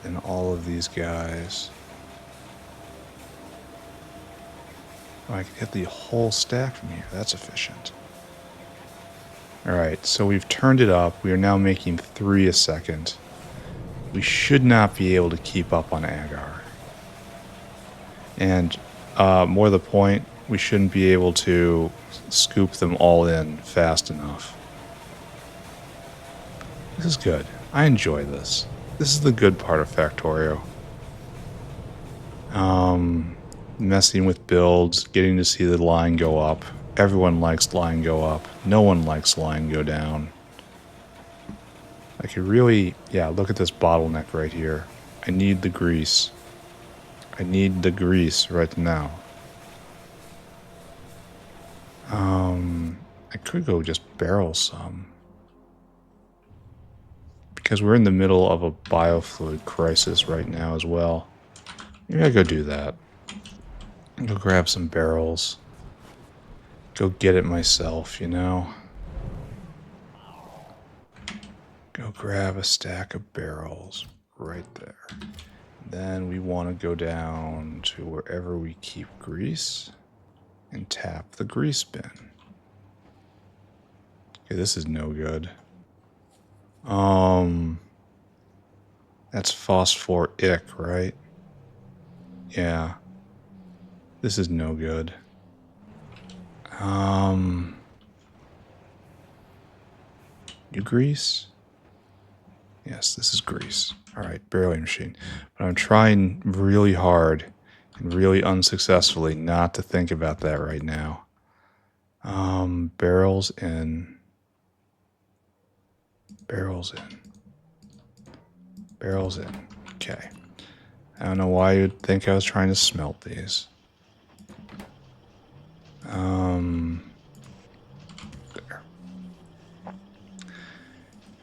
And all of these guys. Oh, I can hit the whole stack from here. That's efficient. Alright, so we've turned it up. We are now making 3 a second. We should not be able to keep up on agar. And more to the point, we shouldn't be able to scoop them all in fast enough. This is good. I enjoy this. This is the good part of Factorio. Messing with builds, getting to see the line go up. Everyone likes line go up. No one likes line go down. I could really... Yeah, look at this bottleneck right here. I need the grease. I need the grease right now. I could go just barrel some. Because we're in the middle of a biofluid crisis right now as well. Maybe I go do that. Go grab some barrels. Go get it myself, you know? Go grab a stack of barrels right there. Then we want to go down to wherever we keep grease and tap the grease bin. Okay, this is no good. That's phosphoric, right? Yeah. This is no good. You grease? Yes, this is grease. Alright, barreling machine. But I'm trying really hard and really unsuccessfully not to think about that right now. Barrels in. Barrels in. Barrels in. Okay. I don't know why you'd think I was trying to smelt these. There.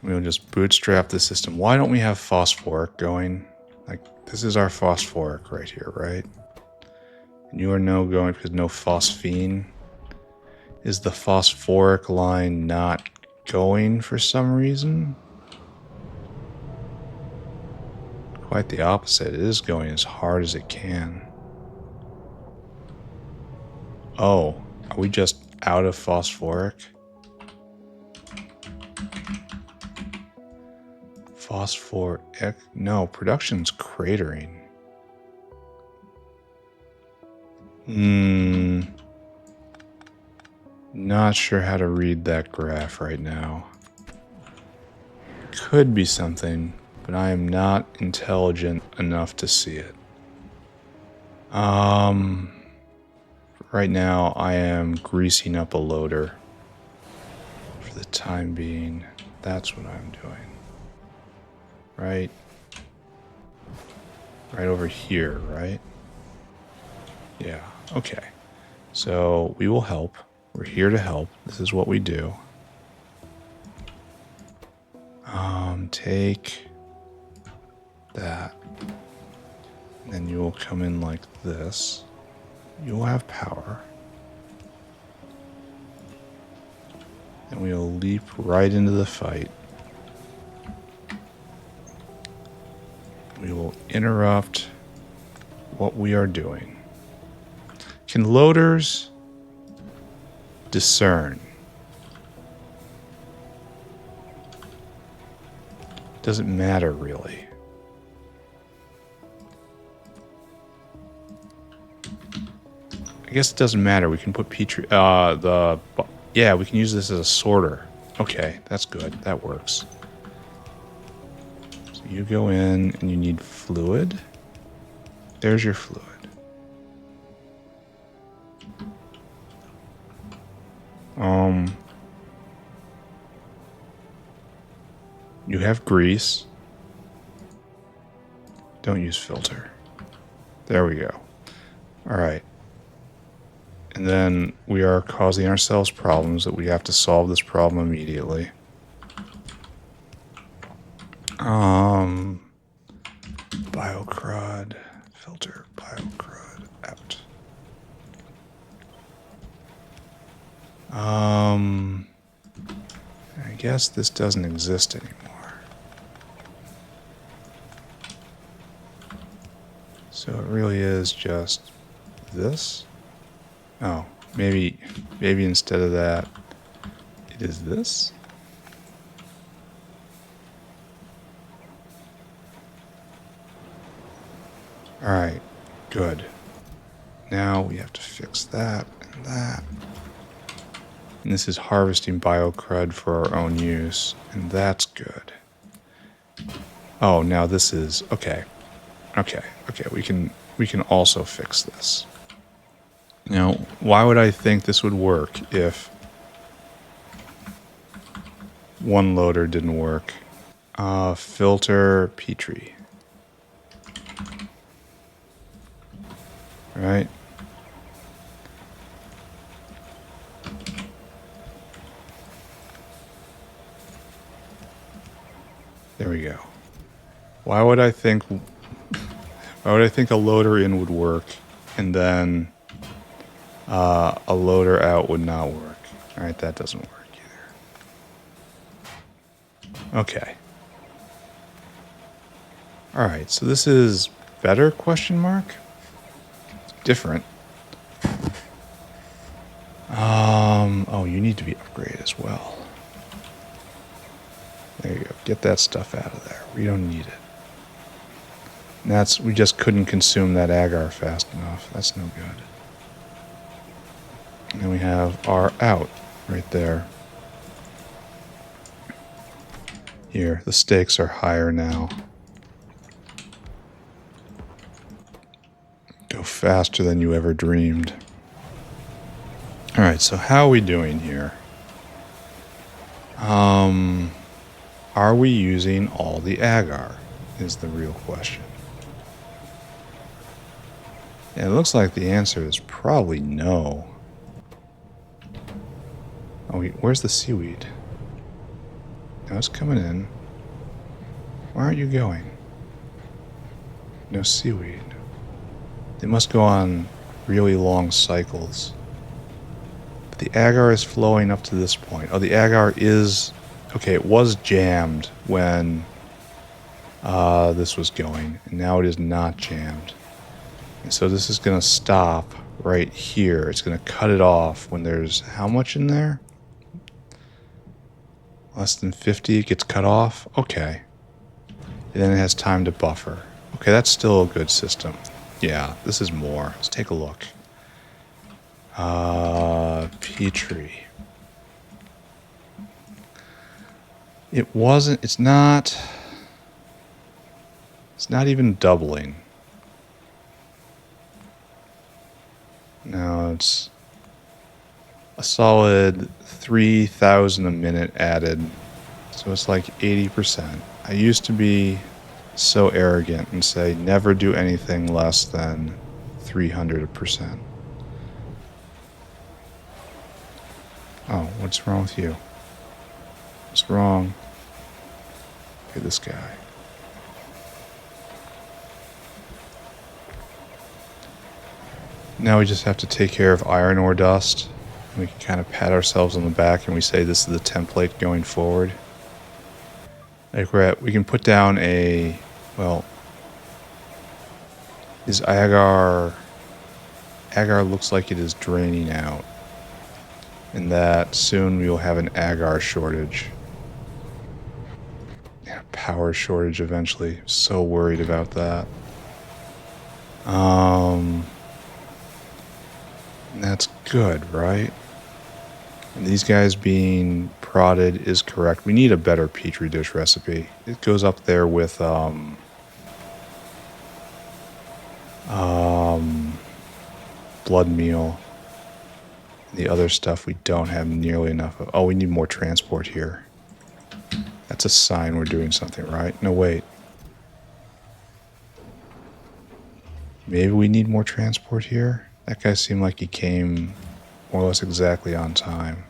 We'll just bootstrap the system. Why don't we have phosphoric going? Like, this is our phosphoric right here, right? And you are no going because no phosphine. Is the phosphoric line not going for some reason? Quite the opposite. It is going as hard as it can. Oh, are we just out of phosphoric? Phosphoric? No, production's cratering. Not sure how to read that graph right now. Could be something, but I am not intelligent enough to see it. Right now I am greasing up a loader. For the time being, that's what I'm doing. Right over here, right? Yeah, okay. So we will help. We're here to help. This is what we do. Take that. And then you will come in like this. You will have power. And we will leap right into the fight. We will interrupt what we are doing. Can loaders discern? Doesn't matter really. I guess it doesn't matter. We can put Petri, yeah, we can use this as a sorter. Okay, that's good. That works. So you go in and you need fluid. There's your fluid. You have grease. Don't use filter. There we go. All right. And then we are causing ourselves problems that we have to solve this problem immediately. Biocrud, filter, biocrud, out. I guess this doesn't exist anymore. So it really is just this. Oh, maybe instead of that, it is this. All right, good. Now we have to fix that and that. And this is harvesting biocrud for our own use, and that's good. Oh, now this is okay. Okay. We can also fix this. Now, why would I think this would work if one loader didn't work? Filter Petri. Right? There we go. Why would I think a loader in would work and then a loader out would not work? All right, that doesn't work either. Okay. All right, so this is better, question mark? Different. Oh, you need to be upgraded as well. There you go. Get that stuff out of there. We don't need it. And we just couldn't consume that agar fast enough. That's no good. And then we have our out right there. Here, the stakes are higher now. Go faster than you ever dreamed. All right, so how are we doing here? Are we using all the agar is the real question. And it looks like the answer is probably no. Oh, where's the seaweed? No, it's coming in. Why aren't you going? No seaweed. They must go on really long cycles. But the agar is flowing up to this point. Oh, the agar is... Okay, it was jammed when this was going. And now it is not jammed. And so this is going to stop right here. It's going to cut it off when there's... How much in there? Less than 50, it gets cut off? Okay. And then it has time to buffer. Okay, that's still a good system. Yeah, this is more. Let's take a look. Petri. It's not even doubling. No, it's a solid 3,000 a minute added. So it's like 80%. I used to be so arrogant and say never do anything less than 300%. Oh, what's wrong with you? What's wrong? Look at this guy. Now we just have to take care of iron ore dust. We can kind of pat ourselves on the back and we say this is the template going forward. Like we can put down a, well, is agar looks like it is draining out. And that soon we will have an agar shortage. Yeah, power shortage eventually. So worried about that. That's good, right? And these guys being prodded is correct. We need a better Petri dish recipe. It goes up there with blood meal. The other stuff we don't have nearly enough of. Oh, we need more transport here. That's a sign we're doing something right. No, wait. Maybe we need more transport here? That guy seemed like he came more or less exactly on time.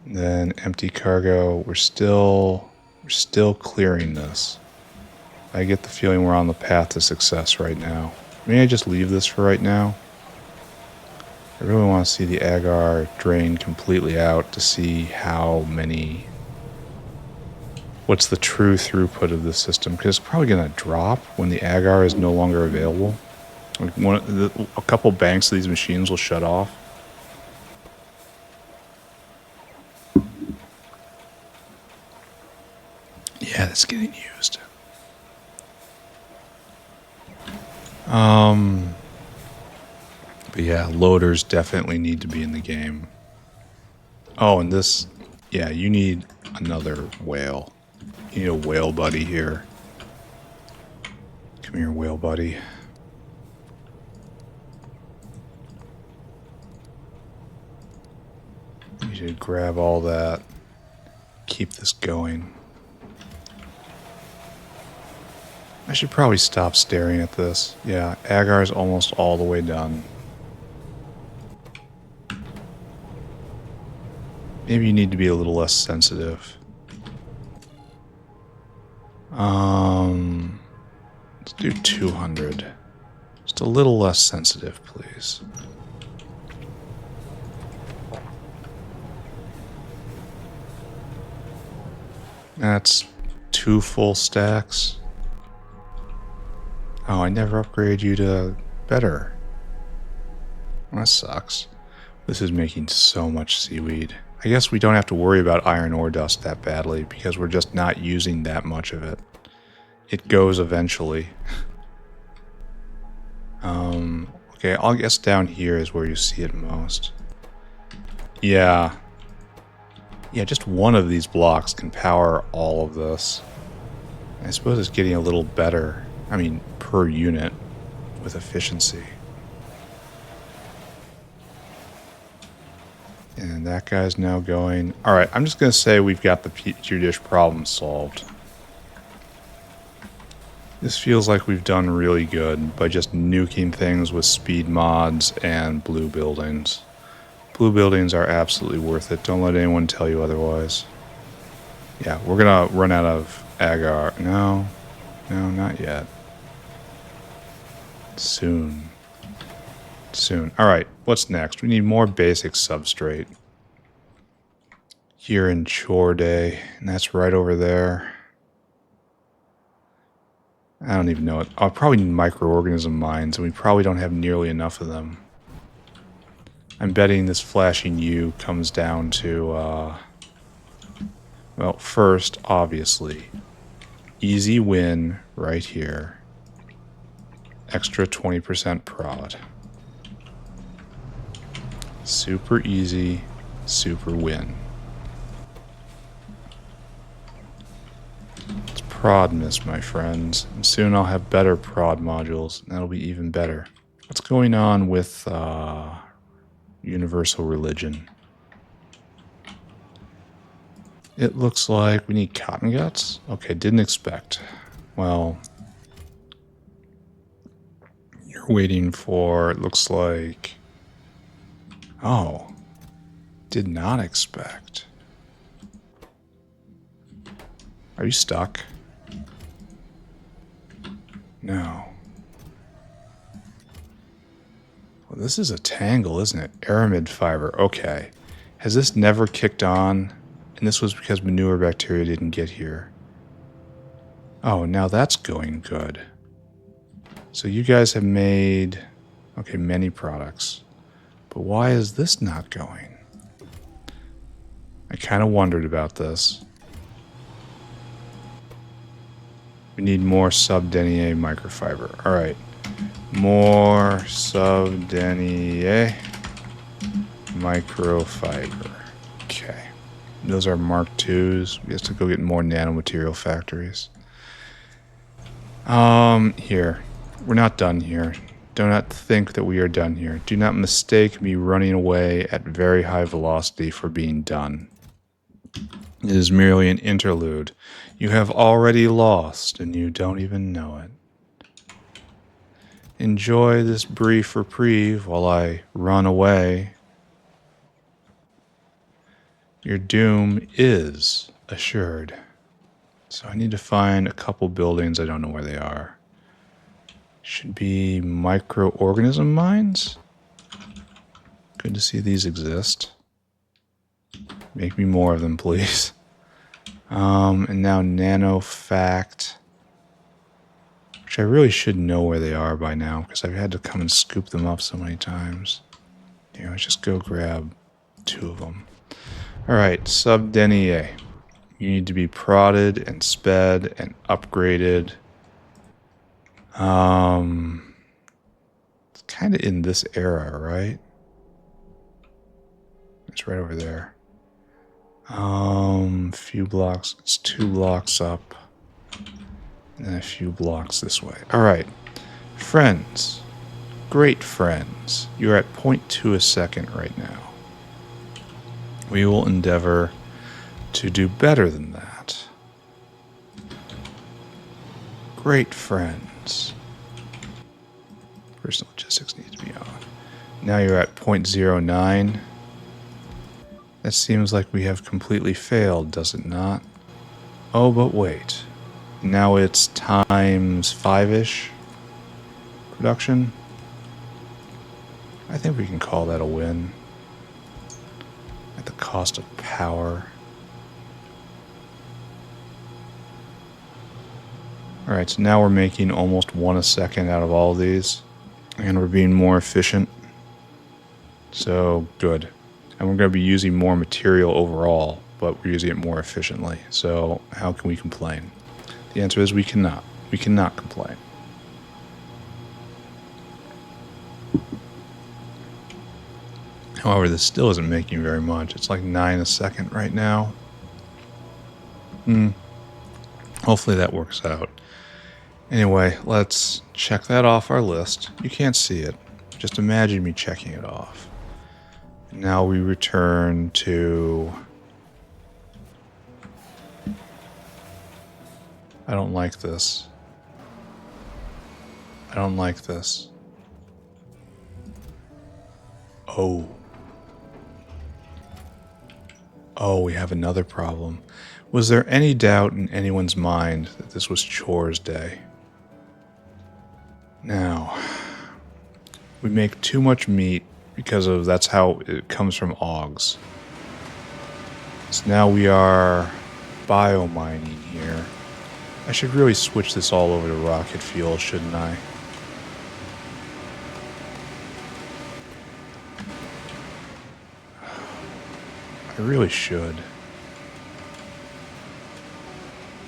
And then empty cargo. We're still clearing this. I get the feeling we're on the path to success right now. May I just leave this for right now? I really want to see the agar drain completely out to see how many... What's the true throughput of this system? Because it's probably going to drop when the agar is no longer available. Like a couple banks of these machines will shut off. Yeah, that's getting used. But yeah, loaders definitely need to be in the game. Oh, and this... Yeah, you need another whale. You need a whale buddy here. Come here, whale buddy. You should grab all that. Keep this going. I should probably stop staring at this. Yeah, agar is almost all the way done. Maybe you need to be a little less sensitive. Let's do 200. Just a little less sensitive, please. That's 2 full stacks. Oh, I never upgraded you to better. Well, that sucks. This is making so much seaweed. I guess we don't have to worry about iron ore dust that badly because we're just not using that much of it. It goes eventually. Okay, I guess down here is where you see it most. Yeah. Yeah, just one of these blocks can power all of this. I suppose it's getting a little better. I mean, per unit with efficiency. And that guy's now going... Alright, I'm just going to say we've got the Petri dish problem solved. This feels like we've done really good by just nuking things with speed mods and blue buildings. Blue buildings are absolutely worth it. Don't let anyone tell you otherwise. Yeah, we're going to run out of agar. No, not yet. Soon. Alright, what's next? We need more basic substrate. Here in Chore Day, and that's right over there. I don't even know it. I'll probably need microorganism mines, and we probably don't have nearly enough of them. I'm betting this flashing U comes down to, well, first, obviously, easy win right here. Extra 20% prod. Super easy, super win. It's Prodmas, my friends. And soon I'll have better prod modules, and that'll be even better. What's going on with universal religion? It looks like we need cotton guts. Okay, didn't expect. Well, You're waiting for, it looks like... Oh. Did not expect. Are you stuck? No. Well, this is a tangle, isn't it? Aramid fiber. Okay. Has this never kicked on? And this was because manure bacteria didn't get here. Oh, now that's going good. So you guys have made, okay, many products. But why is this not going? I kind of wondered about this. We need more sub-denier microfiber. All right. More sub-denier microfiber. Okay. Those are Mark IIs. We have to go get more nanomaterial factories. Here. We're not done here. Do not think that we are done here. Do not mistake me running away at very high velocity for being done. It is merely an interlude. You have already lost, and you don't even know it. Enjoy this brief reprieve while I run away. Your doom is assured. So I need to find a couple buildings. I don't know where they are. Should be microorganism mines. Good to see these exist. Make me more of them, please. And now nanofact, which I really should know where they are by now because I've had to come and scoop them up so many times. Here, let's just go grab 2 of them. All right, sub-denier. You need to be prodded and sped and upgraded. It's kind of in this era, right? It's right over there. Few blocks. It's 2 blocks up. And then a few blocks this way. All right. Friends. Great friends. You're at 0.2 a second right now. We will endeavor to do better than that. Great friends. Personal logistics needs to be on. Now you're at 0.09. That seems like we have completely failed, does it not? Oh, but wait. Now it's times 5-ish production. I think we can call that a win. At the cost of power. Alright, so now we're making almost 1 a second out of all of these. And we're being more efficient. So, good. And we're going to be using more material overall, but we're using it more efficiently. So, how can we complain? The answer is we cannot. We cannot complain. However, this still isn't making very much. It's like 9 a second right now. Hopefully that works out. Anyway, let's check that off our list. You can't see it. Just imagine me checking it off. Now we return to... I don't like this. I don't like this. Oh. Oh, we have another problem. Was there any doubt in anyone's mind that this was Chores Day? Now, we make too much meat because of that's how it comes from augs. So now we are biomining here. I should really switch this all over to rocket fuel, shouldn't I? I really should.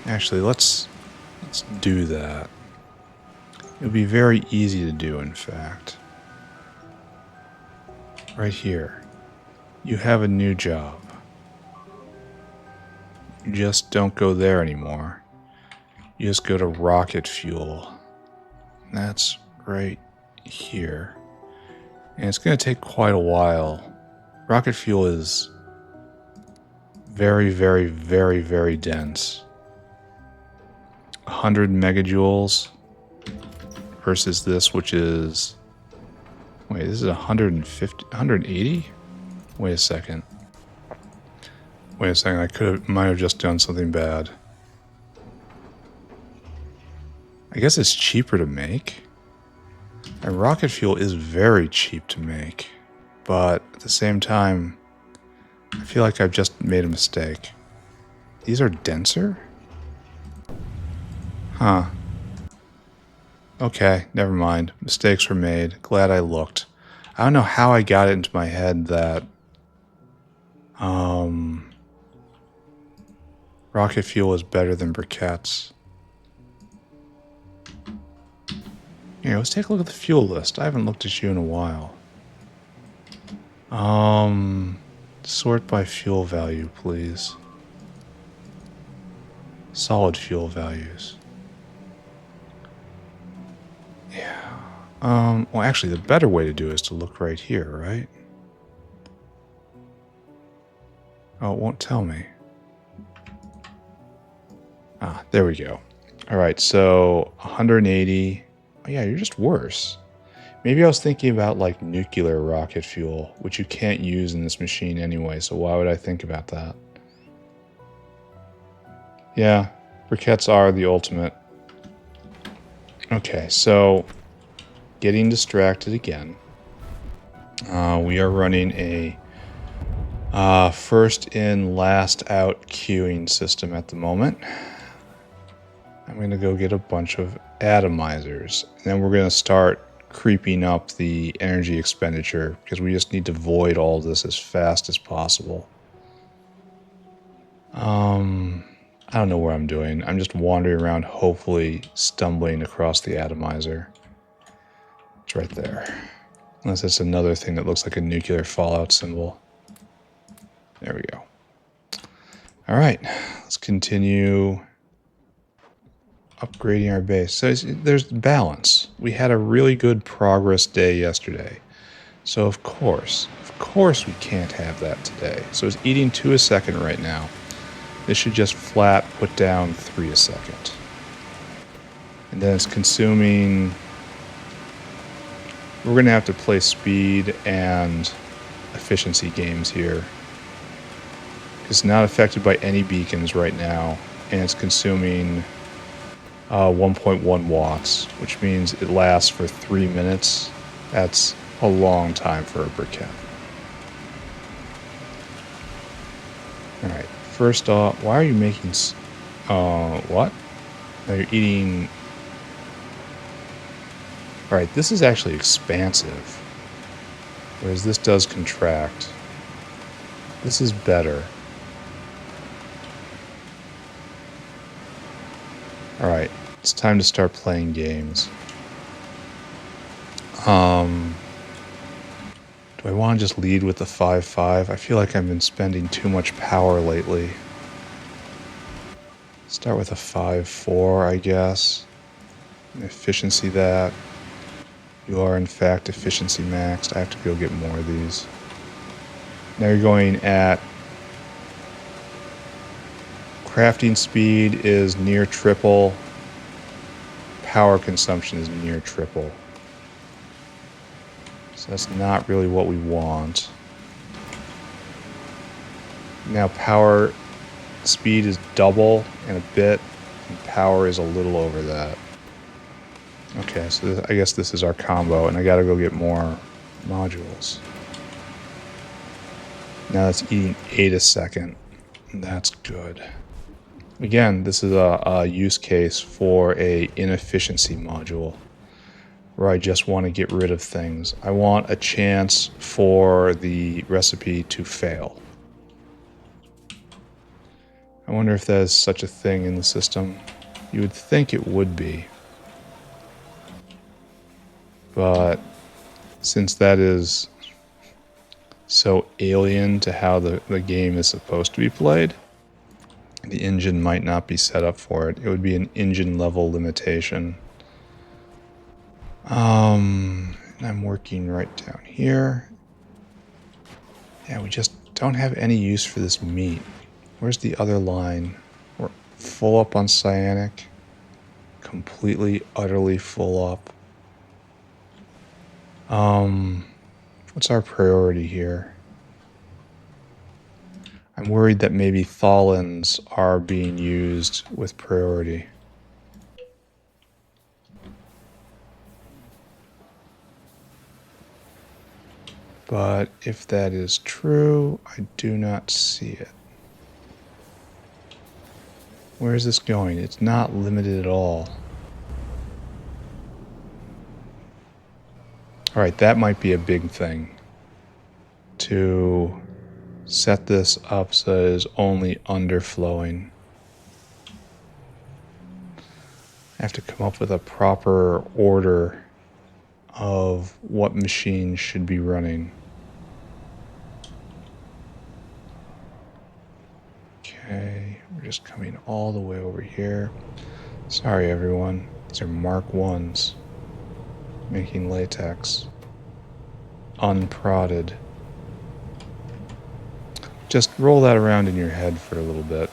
Actually, let's do that. It would be very easy to do, in fact. Right here. You have a new job. You just don't go there anymore. You just go to rocket fuel. That's right here. And it's going to take quite a while. Rocket fuel is very, very, very, very dense. 100 megajoules versus this, which is... Wait, this is 150, 180? Wait a second. Wait a second, might have just done something bad. I guess it's cheaper to make. And rocket fuel is very cheap to make. But at the same time, I feel like I've just made a mistake. These are denser? Huh. Okay, never mind. Mistakes were made. Glad I looked. I don't know how I got it into my head that rocket fuel is better than briquettes. Here, let's take a look at the fuel list. I haven't looked at you in a while. Sort by fuel value, please. Solid fuel values. Yeah. Well, actually, the better way to do it is to look right here, right? Oh, it won't tell me. Ah, there we go. All right, so 180. Oh, yeah, you're just worse. Maybe I was thinking about like nuclear rocket fuel, which you can't use in this machine anyway, so why would I think about that? Yeah, briquettes are the ultimate. Okay, so getting distracted again. We are running a first in, last out queuing system at the moment. I'm going to go get a bunch of atomizers, and then we're going to start creeping up the energy expenditure because we just need to void all this as fast as possible. I don't know what I'm doing. I'm just wandering around, hopefully stumbling across the atomizer. It's right there. Unless it's another thing that looks like a nuclear fallout symbol. There we go. All right, let's continue upgrading our base. So there's balance. We had a really good progress day yesterday. So of course we can't have that today. So it's eating 2 a second right now. This should just flat put down 3 a second. And then it's consuming... We're going to have to play speed and efficiency games here. It's not affected by any beacons right now, and it's consuming 1.1 watts, which means it lasts for 3 minutes. That's a long time for a briquette. Alright, first off, why are you making... what? No, you're eating... Alright, this is actually expansive, whereas this does contract. This is better. Alright, it's time to start playing games. Do I want to just lead with the 5.5? I feel like I've been spending too much power lately. Start with a 5.4, I guess. And efficiency that. You are, in fact, efficiency maxed. I have to go get more of these. Now you're going at... Crafting speed is near triple. Power consumption is near triple. So that's not really what we want. Now power speed is double and a bit, and power is a little over that. Okay, so I guess this is our combo, and I gotta go get more modules. Now that's eating 8 a second. That's good. Again, this is a use case for a inefficiency module, where I just want to get rid of things. I want a chance for the recipe to fail. I wonder if there's such a thing in the system. You would think it would be. But since that is so alien to how the game is supposed to be played, the engine might not be set up for it. It would be an engine level limitation. And I'm working right down here. Yeah, we just don't have any use for this meat. Where's the other line? full up on cyanic, completely, utterly full up. What's our priority here? I'm worried that maybe tholins are being used with priority. But if that is true, I do not see it. Where is this going? It's not limited at all. Alright, that might be a big thing. To set this up so it is only underflowing. I have to come up with a proper order of what machines should be running. Okay, we're just coming all the way over here. Sorry everyone, these are Mark 1s. Making latex. Unprodded. Just roll that around in your head for a little bit.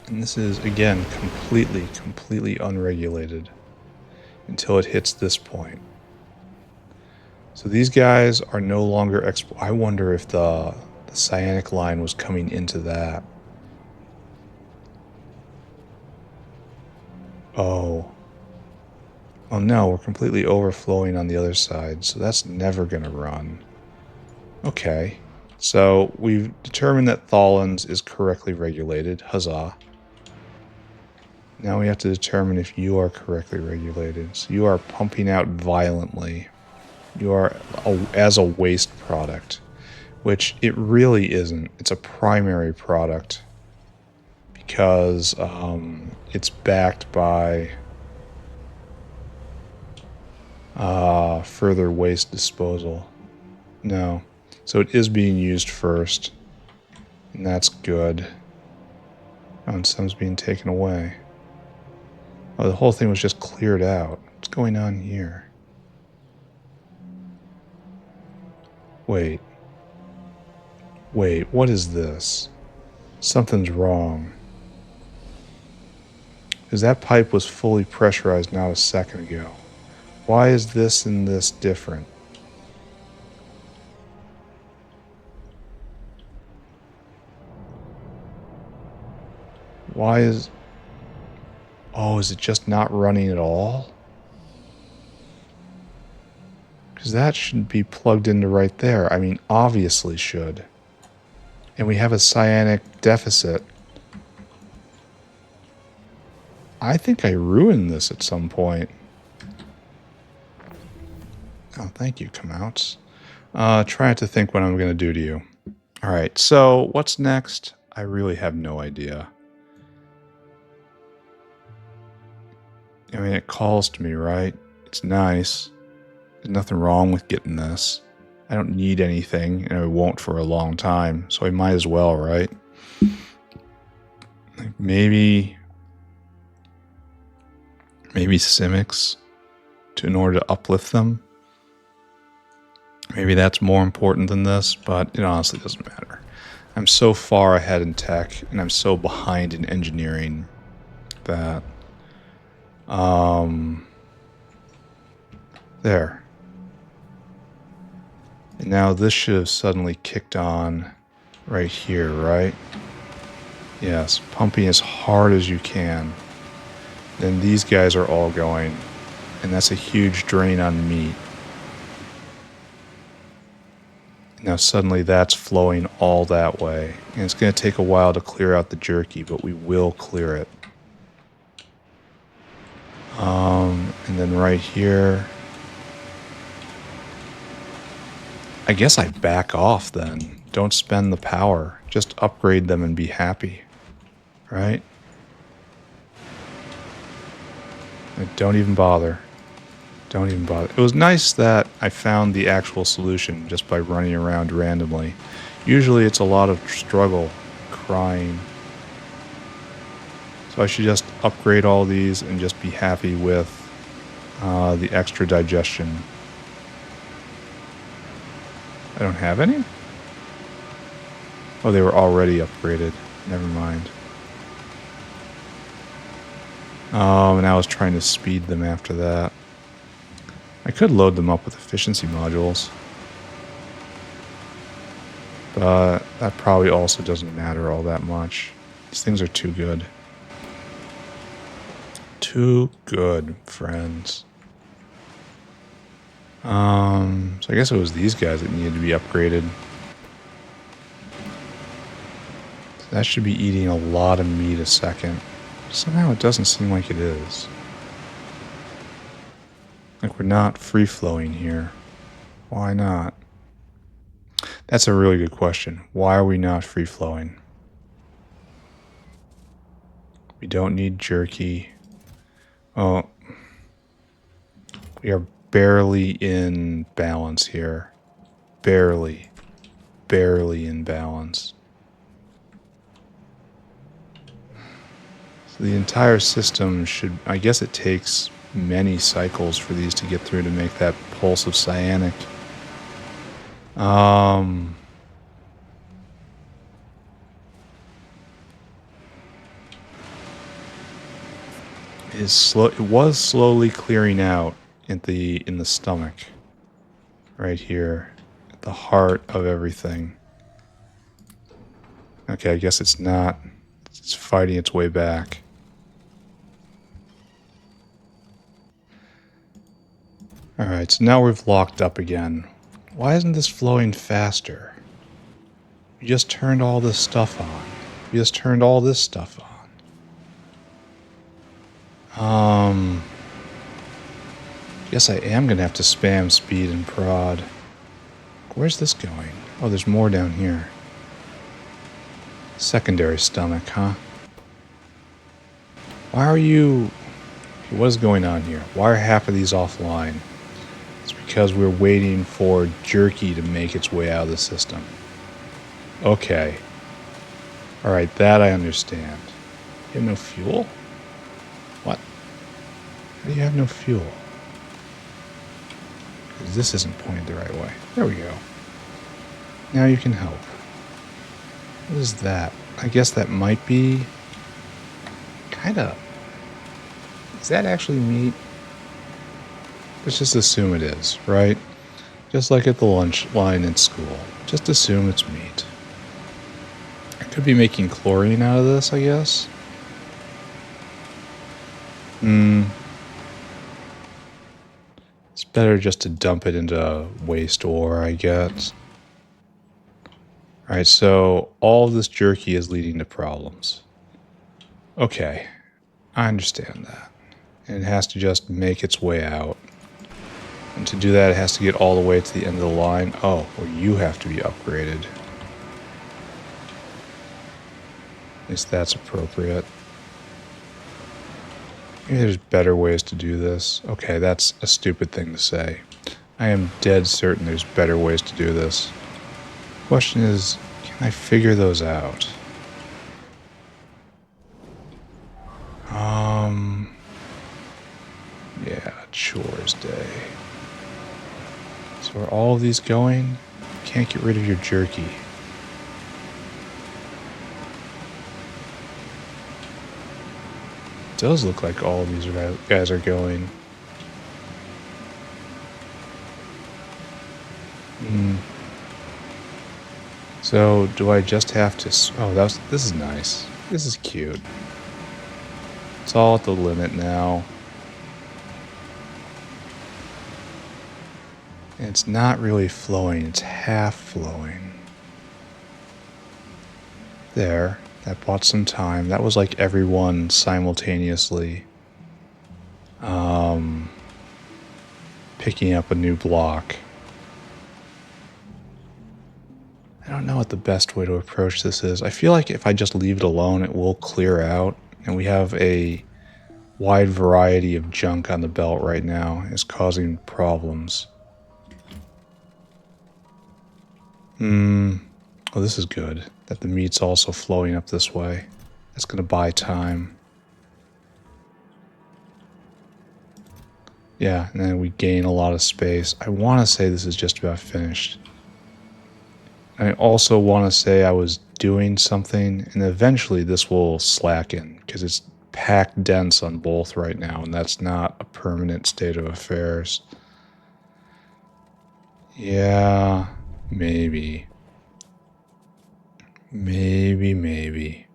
And this is, again, completely unregulated until it hits this point. So these guys are no longer I wonder if the cyanic line was coming into that. Oh no, we're completely overflowing on the other side, so that's never going to run. Okay, so we've determined that tholins is correctly regulated. Huzzah. Now we have to determine if you are correctly regulated. So you are pumping out violently. You are as a waste product, which it really isn't. It's a primary product because it's backed by further waste disposal. No. So it is being used first, and that's good. Oh, and some's being taken away. Oh, the whole thing was just cleared out. What's going on here? Wait, what is this? Something's wrong. Because that pipe was fully pressurized not a second ago. Why is this and this different? Why is... Oh, is it just not running at all? Because that should be plugged into right there. I mean, obviously should. And we have a cyanic deficit. I think I ruined this at some point. Oh, thank you, Comouts. Trying to think what I'm going to do to you. Alright, so what's next? I really have no idea. I mean, it calls to me, right? It's nice. There's nothing wrong with getting this. I don't need anything, and I won't for a long time, so I might as well, right? Like maybe Simics in order to uplift them. Maybe that's more important than this, but it honestly doesn't matter. I'm so far ahead in tech, and I'm so behind in engineering that... There. And now this should have suddenly kicked on right here, right? Yes, pumping as hard as you can. Then these guys are all going, and that's a huge drain on meat. Now suddenly that's flowing all that way. And it's going to take a while to clear out the jerky, but we will clear it. And then right here, I guess I back off then. Don't spend the power. Just upgrade them and be happy. Right? Don't even bother. Don't even bother. It was nice that I found the actual solution just by running around randomly. Usually it's a lot of struggle, crying. So I should just upgrade all these and just be happy with the extra digestion. I don't have any? Oh, they were already upgraded. Never mind. And I was trying to speed them after that. I could load them up with efficiency modules. But that probably also doesn't matter all that much. These things are too good. Too good, friends. So I guess it was these guys that needed to be upgraded. So that should be eating a lot of meat a second. Somehow it doesn't seem like it is. Like we're not free-flowing here. Why not? That's a really good question. Why are we not free-flowing? We don't need jerky. Oh, we are barely in balance here. Barely in balance. So the entire system should, I guess it takes many cycles for these to get through to make that pulse of cyanic. It was slowly clearing out in the stomach, right here, at the heart of everything. Okay, I guess it's not. It's fighting its way back. Alright, so now we've locked up again. Why isn't this flowing faster? We just turned all this stuff on. We just turned all this stuff on. Guess I am gonna have to spam speed and prod. Where's this going? Oh, there's more down here. Secondary stomach, huh? Why are you... What is going on here? Why are half of these offline? It's because we're waiting for jerky to make its way out of the system. Okay. Alright, that I understand. You have no fuel? What? How do you have no fuel? Because this isn't pointed the right way. There we go. Now you can help. What is that? I guess that might be... Kinda... Is that actually meat? Let's just assume it is, right? Just like at the lunch line in school. Just assume it's meat. I could be making chlorine out of this, I guess. It's better just to dump it into waste ore, I guess. Alright, so all of this jerky is leading to problems. Okay, I understand that. And it has to just make its way out. And to do that, it has to get all the way to the end of the line. Oh, well, you have to be upgraded. At least that's appropriate. Maybe there's better ways to do this. Okay, that's a stupid thing to say. I am dead certain there's better ways to do this. Question is, can I figure those out? Yeah, chores day. So are all of these going? Can't get rid of your jerky. It does look like all of these guys are going. So do I just have to... Oh, this is nice. This is cute. It's all at the limit now. And it's not really flowing, it's half flowing. There, that bought some time. That was like everyone simultaneously picking up a new block. I don't know what the best way to approach this is. I feel like if I just leave it alone, it will clear out. And we have a wide variety of junk on the belt right now. It's causing problems. Oh, this is good. That the meat's also flowing up this way. That's going to buy time. Yeah, and then we gain a lot of space. I want to say this is just about finished. I also want to say I was doing something, and eventually this will slacken, because it's packed dense on both right now, and that's not a permanent state of affairs. Yeah, maybe. Maybe.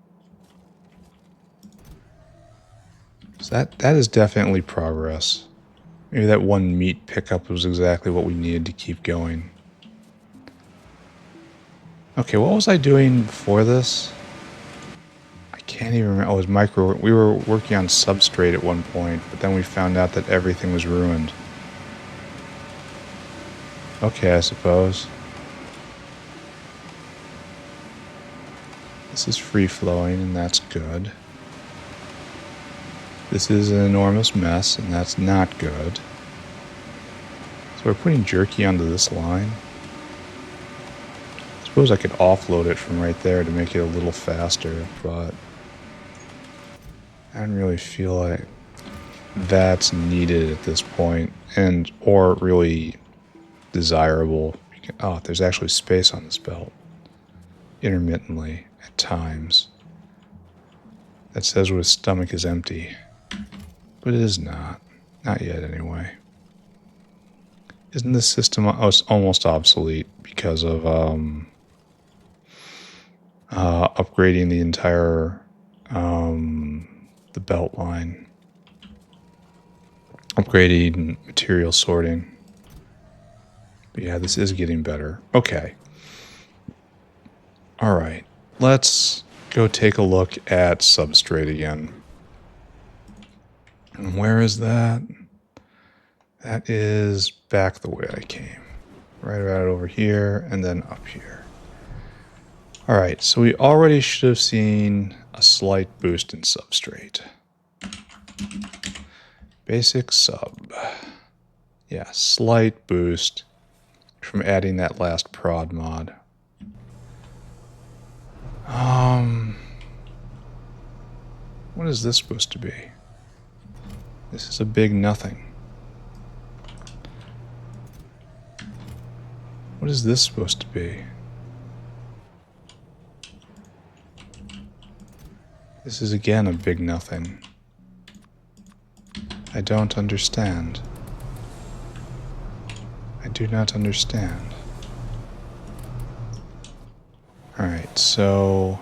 So that is definitely progress. Maybe that one meat pickup was exactly what we needed to keep going. Okay, what was I doing before this? I can't even remember. Oh, it was micro. We were working on Substrate at one point, but then we found out that everything was ruined. Okay, I suppose. This is free-flowing, and that's good. This is an enormous mess, and that's not good. So we're putting jerky onto this line. I suppose I could offload it from right there to make it a little faster, but I don't really feel like that's needed at this point, and or really desirable. Oh, there's actually space on this belt. Intermittently, at times. That says his stomach is empty. But it is not. Not yet, anyway. Isn't this system almost obsolete because of upgrading the entire the belt line? Upgrading material sorting. But yeah, this is getting better. Okay. Alright. Let's go take a look at Substrate again. And where is that? That is back the way I came. Right about over here and then up here. Alright, so we already should have seen a slight boost in Substrate. Basic sub. Yeah, slight boost from adding that last prod mod. What is this supposed to be? This is a big nothing. What is this supposed to be? This is again a big nothing. I don't understand. I do not understand. Alright, so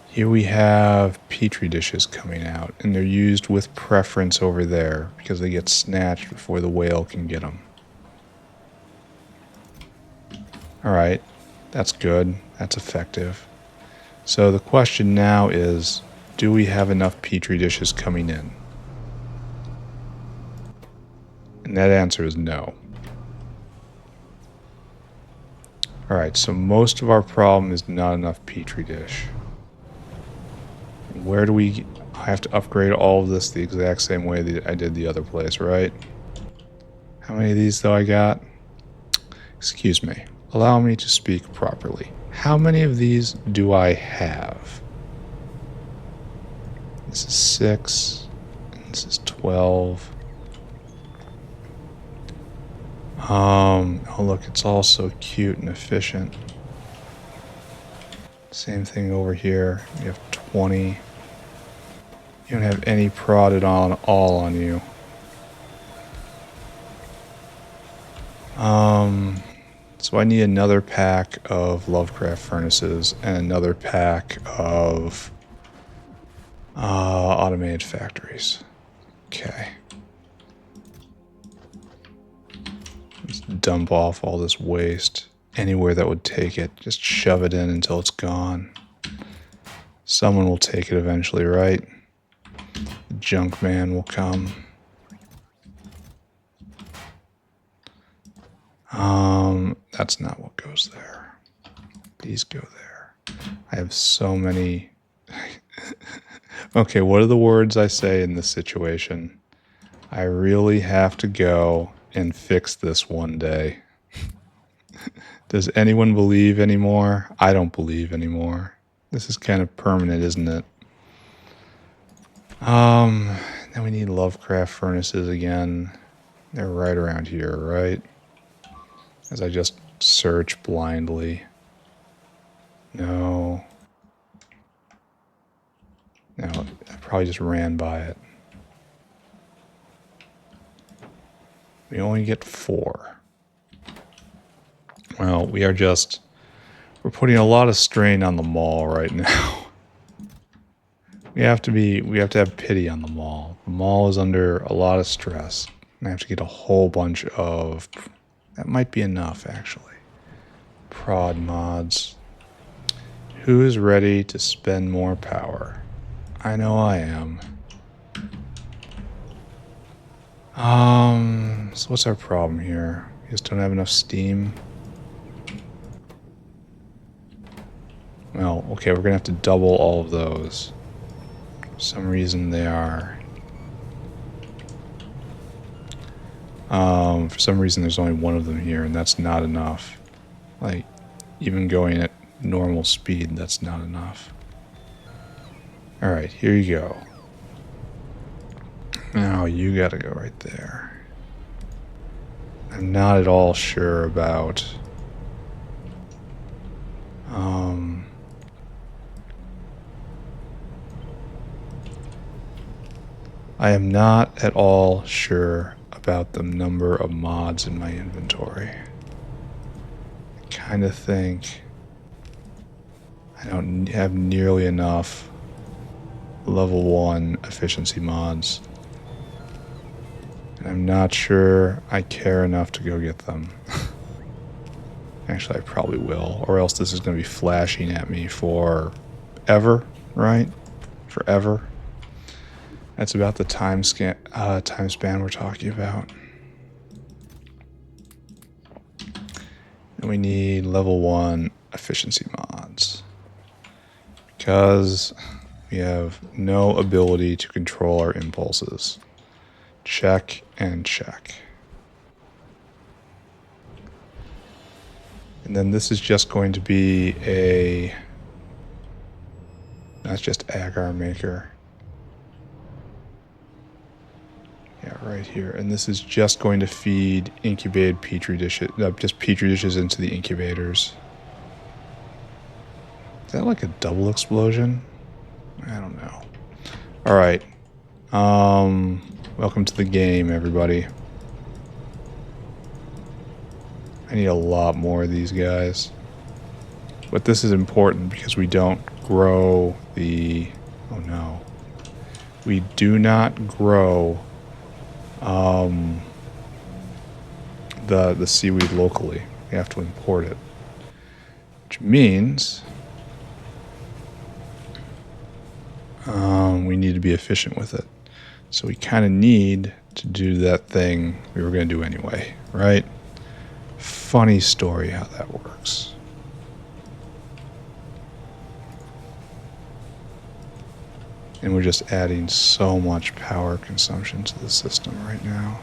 here we have Petri Dishes coming out, and they're used with preference over there because they get snatched before the whale can get them. Alright, that's good. That's effective. So the question now is, do we have enough Petri Dishes coming in? And that answer is no. Alright, so most of our problem is not enough Petri Dish. Where do we... I have to upgrade all of this the exact same way that I did the other place, right? How many of these though I got? Excuse me. Allow me to speak properly. How many of these do I have? This is 6. And this is 12. Oh look, it's all so cute and efficient. Same thing over here. You have 20. You don't have any prodded on all on you. So I need another pack of Lovecraft furnaces and another pack of automated factories. Okay. Let's dump off all this waste anywhere that would take it. Just shove it in until it's gone. Someone will take it eventually, right? The junk man will come. That's not what goes there. These go there. I have so many. Okay, what are the words I say in this situation? I really have to go and fix this one day. Does anyone believe anymore? I don't believe anymore. This is kind of permanent, isn't it? Then we need Lovecraft furnaces again. They're right around here, right? As I just search blindly. No. No, I probably just ran by it. We only get 4. Well, we're putting a lot of strain on the mall right now. We have to have pity on the mall. The mall is under a lot of stress. And I have to get a whole bunch of, that might be enough actually. Prod mods. Who is ready to spend more power? I know I am. So what's our problem here? We just don't have enough steam. Well, okay, we're gonna have to double all of those. For some reason they are. For some reason there's only one of them here, and that's not enough. Like, even going at normal speed, that's not enough. Alright, here you go. Now you gotta go right there. I'm not at all sure about I am not at all sure about the number of mods in my inventory. I kind of think I don't have nearly enough level 1 efficiency mods. And I'm not sure I care enough to go get them. Actually, I probably will, or else this is going to be flashing at me forever, right? Forever. That's about the time span we're talking about. And we need level 1 efficiency mods. Because we have no ability to control our impulses. Check and check. And then this is just going to be that's just agar maker. Yeah, right here. And this is just going to feed incubated Petri dishes, just Petri dishes into the incubators. Is that like a double explosion? I don't know. All right. Welcome to the game, everybody. I need a lot more of these guys. But this is important because we don't grow the... Oh no. We do not grow the seaweed locally. We have to import it. Which means we need to be efficient with it. So we kind of need to do that thing we were going to do anyway, right? Funny story how that works. And we're just adding so much power consumption to the system right now.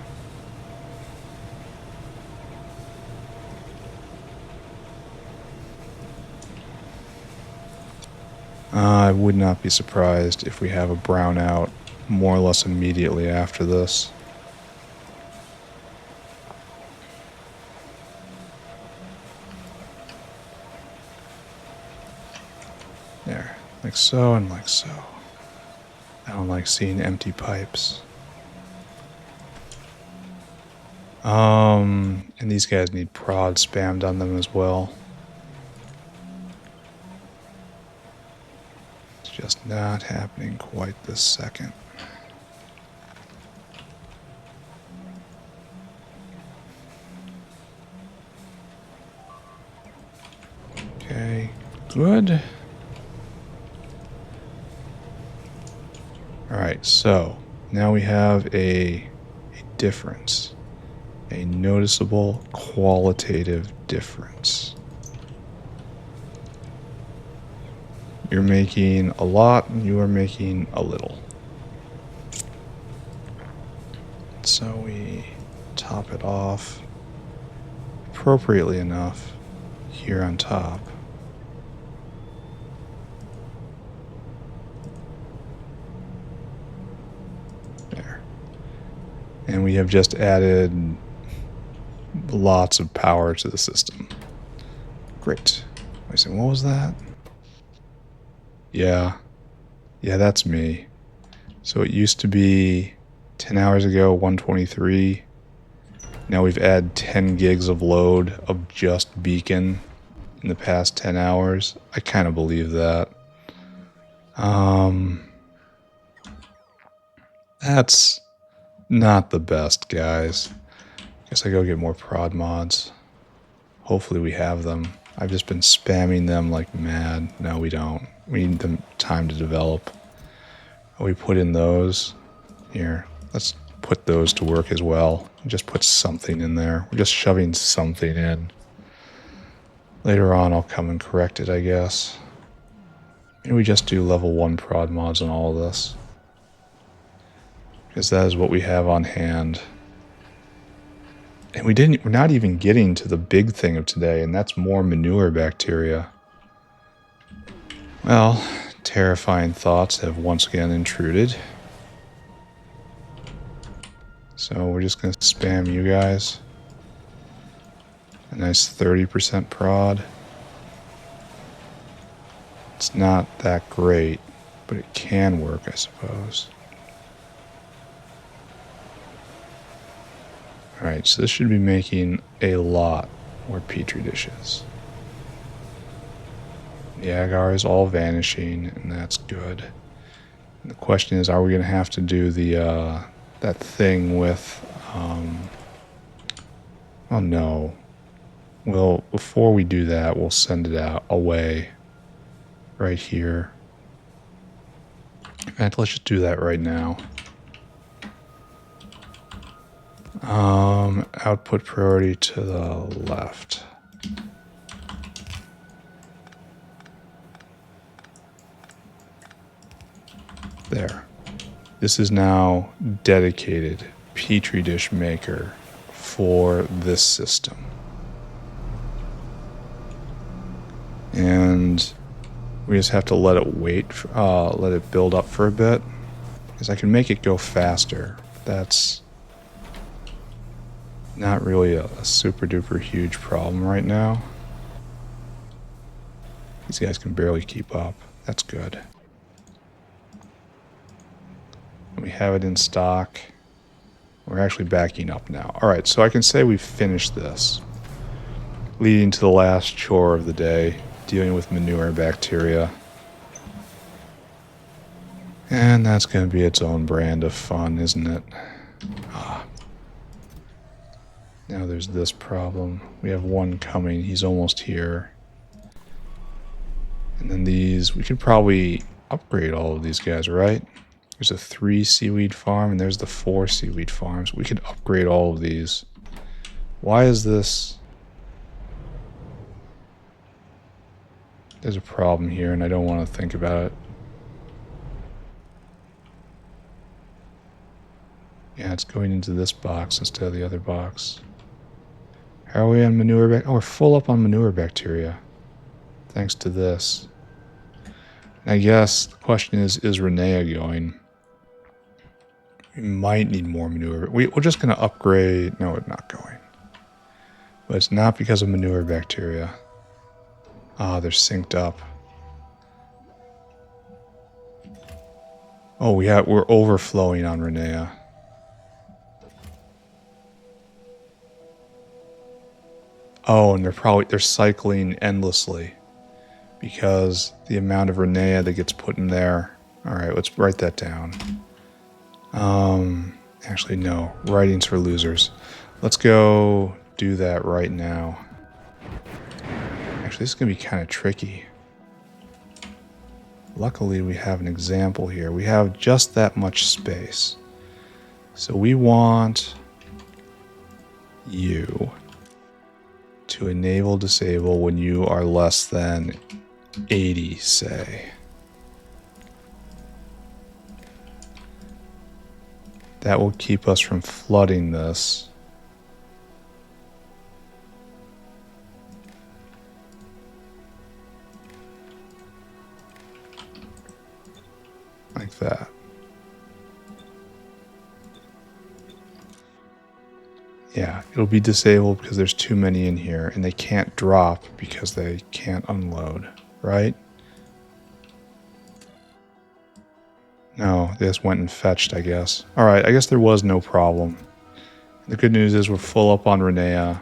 I would not be surprised if we have a brownout more or less immediately after this. There, like so and like so. I don't like seeing empty pipes. And these guys need prod spammed on them as well. It's just not happening quite this second. Okay, good. Alright, so now we have a difference. A noticeable qualitative difference. You're making a lot and you are making a little. So we top it off appropriately enough here on top. And we have just added lots of power to the system. Great. I said, what was that? Yeah, that's me. So it used to be 10 hours ago, 123. Now we've added 10 gigs of load of just beacon in the past 10 hours. I kind of believe that. That's not the best, guys. Guess I go get more prod mods. Hopefully we have them. I've just been spamming them like mad. No, we don't. We need them time to develop. We put in those. Here, let's put those to work as well. Just put something in there. We're just shoving something in. Later on, I'll come and correct it, I guess. Maybe we just do level 1 prod mods on all of this. Because that is what we have on hand. And we're not even getting to the big thing of today, and that's more manure bacteria. Well, terrifying thoughts have once again intruded. So we're just going to spam you guys. A nice 30% prod. It's not that great, but it can work, I suppose. Alright, so this should be making a lot more Petri dishes. The agar is all vanishing, and that's good. And the question is, are we going to have to do the that thing with... oh no. Well, before we do that, we'll send it out away right here. In fact, let's just do that right now. Output priority to the left. There. This is now dedicated Petri dish maker for this system. And we just have to let it wait, let it build up for a bit. Because I can make it go faster. That's not really a super duper huge problem right now. These guys can barely keep up. That's good. We have it in stock. We're actually backing up now. Alright, so I can say we've finished this. Leading to the last chore of the day, dealing with manure bacteria. And that's going to be its own brand of fun, isn't it? Now there's this problem. We have one coming. He's almost here. And then these, we could probably upgrade all of these guys, right? There's a 3 seaweed farm, and there's the 4 seaweed farms. We could upgrade all of these. Why is this? There's a problem here, and I don't want to think about it. Yeah, it's going into this box instead of the other box. How are we on manure oh, we're full up on manure bacteria. Thanks to this. And I guess the question is Renea going? We might need more manure. We're just going to upgrade. No, it's not going. But it's not because of manure bacteria. Ah, they're synced up. Oh, we're overflowing on Renea. Oh, and they're cycling endlessly because the amount of Renea that gets put in there. All right, let's write that down. Actually, no. Writing's for losers. Let's go do that right now. Actually, this is going to be kind of tricky. Luckily, we have an example here. We have just that much space. So we want you to enable disable when you are less than 80, say. That will keep us from flooding this. Like that. Yeah, it'll be disabled because there's too many in here, and they can't drop because they can't unload, right? No, they just went and fetched, I guess. Alright, I guess there was no problem. The good news is we're full up on Rhenea,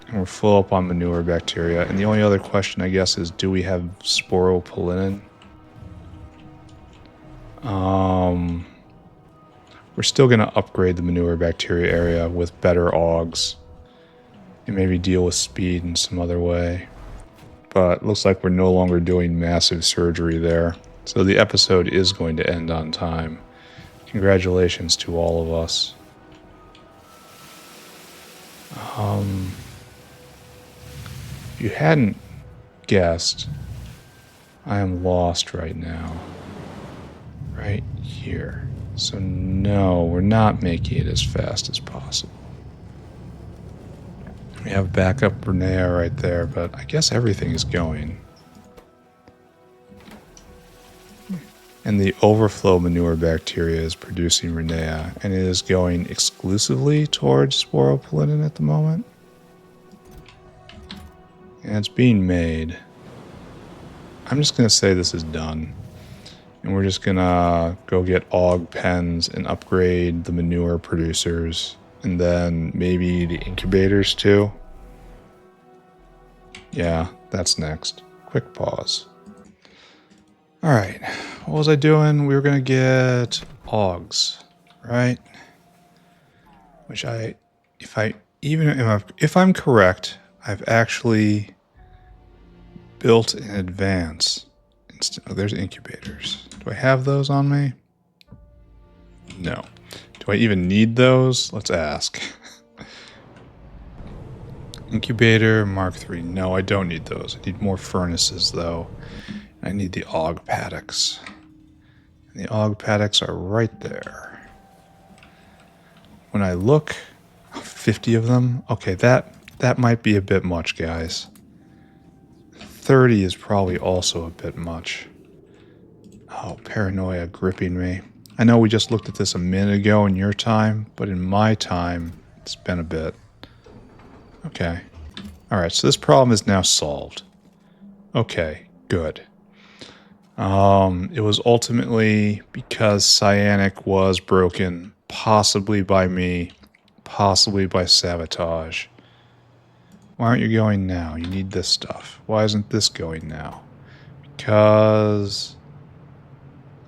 and we're full up on manure bacteria. And the only other question, I guess, is do we have sporopollenin? We're still going to upgrade the manure bacteria area with better augs and maybe deal with speed in some other way. But it looks like we're no longer doing massive surgery there. So the episode is going to end on time. Congratulations to all of us. If you hadn't guessed, I am lost right now. Right here. So no, we're not making it as fast as possible. We have backup Rhenea right there, but I guess everything is going. And the overflow manure bacteria is producing Rhenea, and it is going exclusively towards sporopollenin at the moment. And it's being made. I'm just going to say this is done. And we're just going to go get aug pens and upgrade the manure producers. And then maybe the incubators too. Yeah, that's next. Quick pause. Alright, what was I doing? We were going to get augs, right? Which if I'm correct, I've actually built in advance. Oh, there's incubators. Do I have those on me? No. Do I even need those? Let's ask. Incubator Mark III. No, I don't need those. I need more furnaces, though. I need the aug paddocks. And the aug paddocks are right there. When I look, 50 of them. Okay, that might be a bit much, guys. 30 is probably also a bit much. Oh, paranoia gripping me. I know we just looked at this a minute ago in your time, but in my time, it's been a bit. Okay. Alright, so this problem is now solved. Okay, good. It was ultimately because cyanic was broken, possibly by me, possibly by sabotage. Why aren't you going now? You need this stuff. Why isn't this going now? Because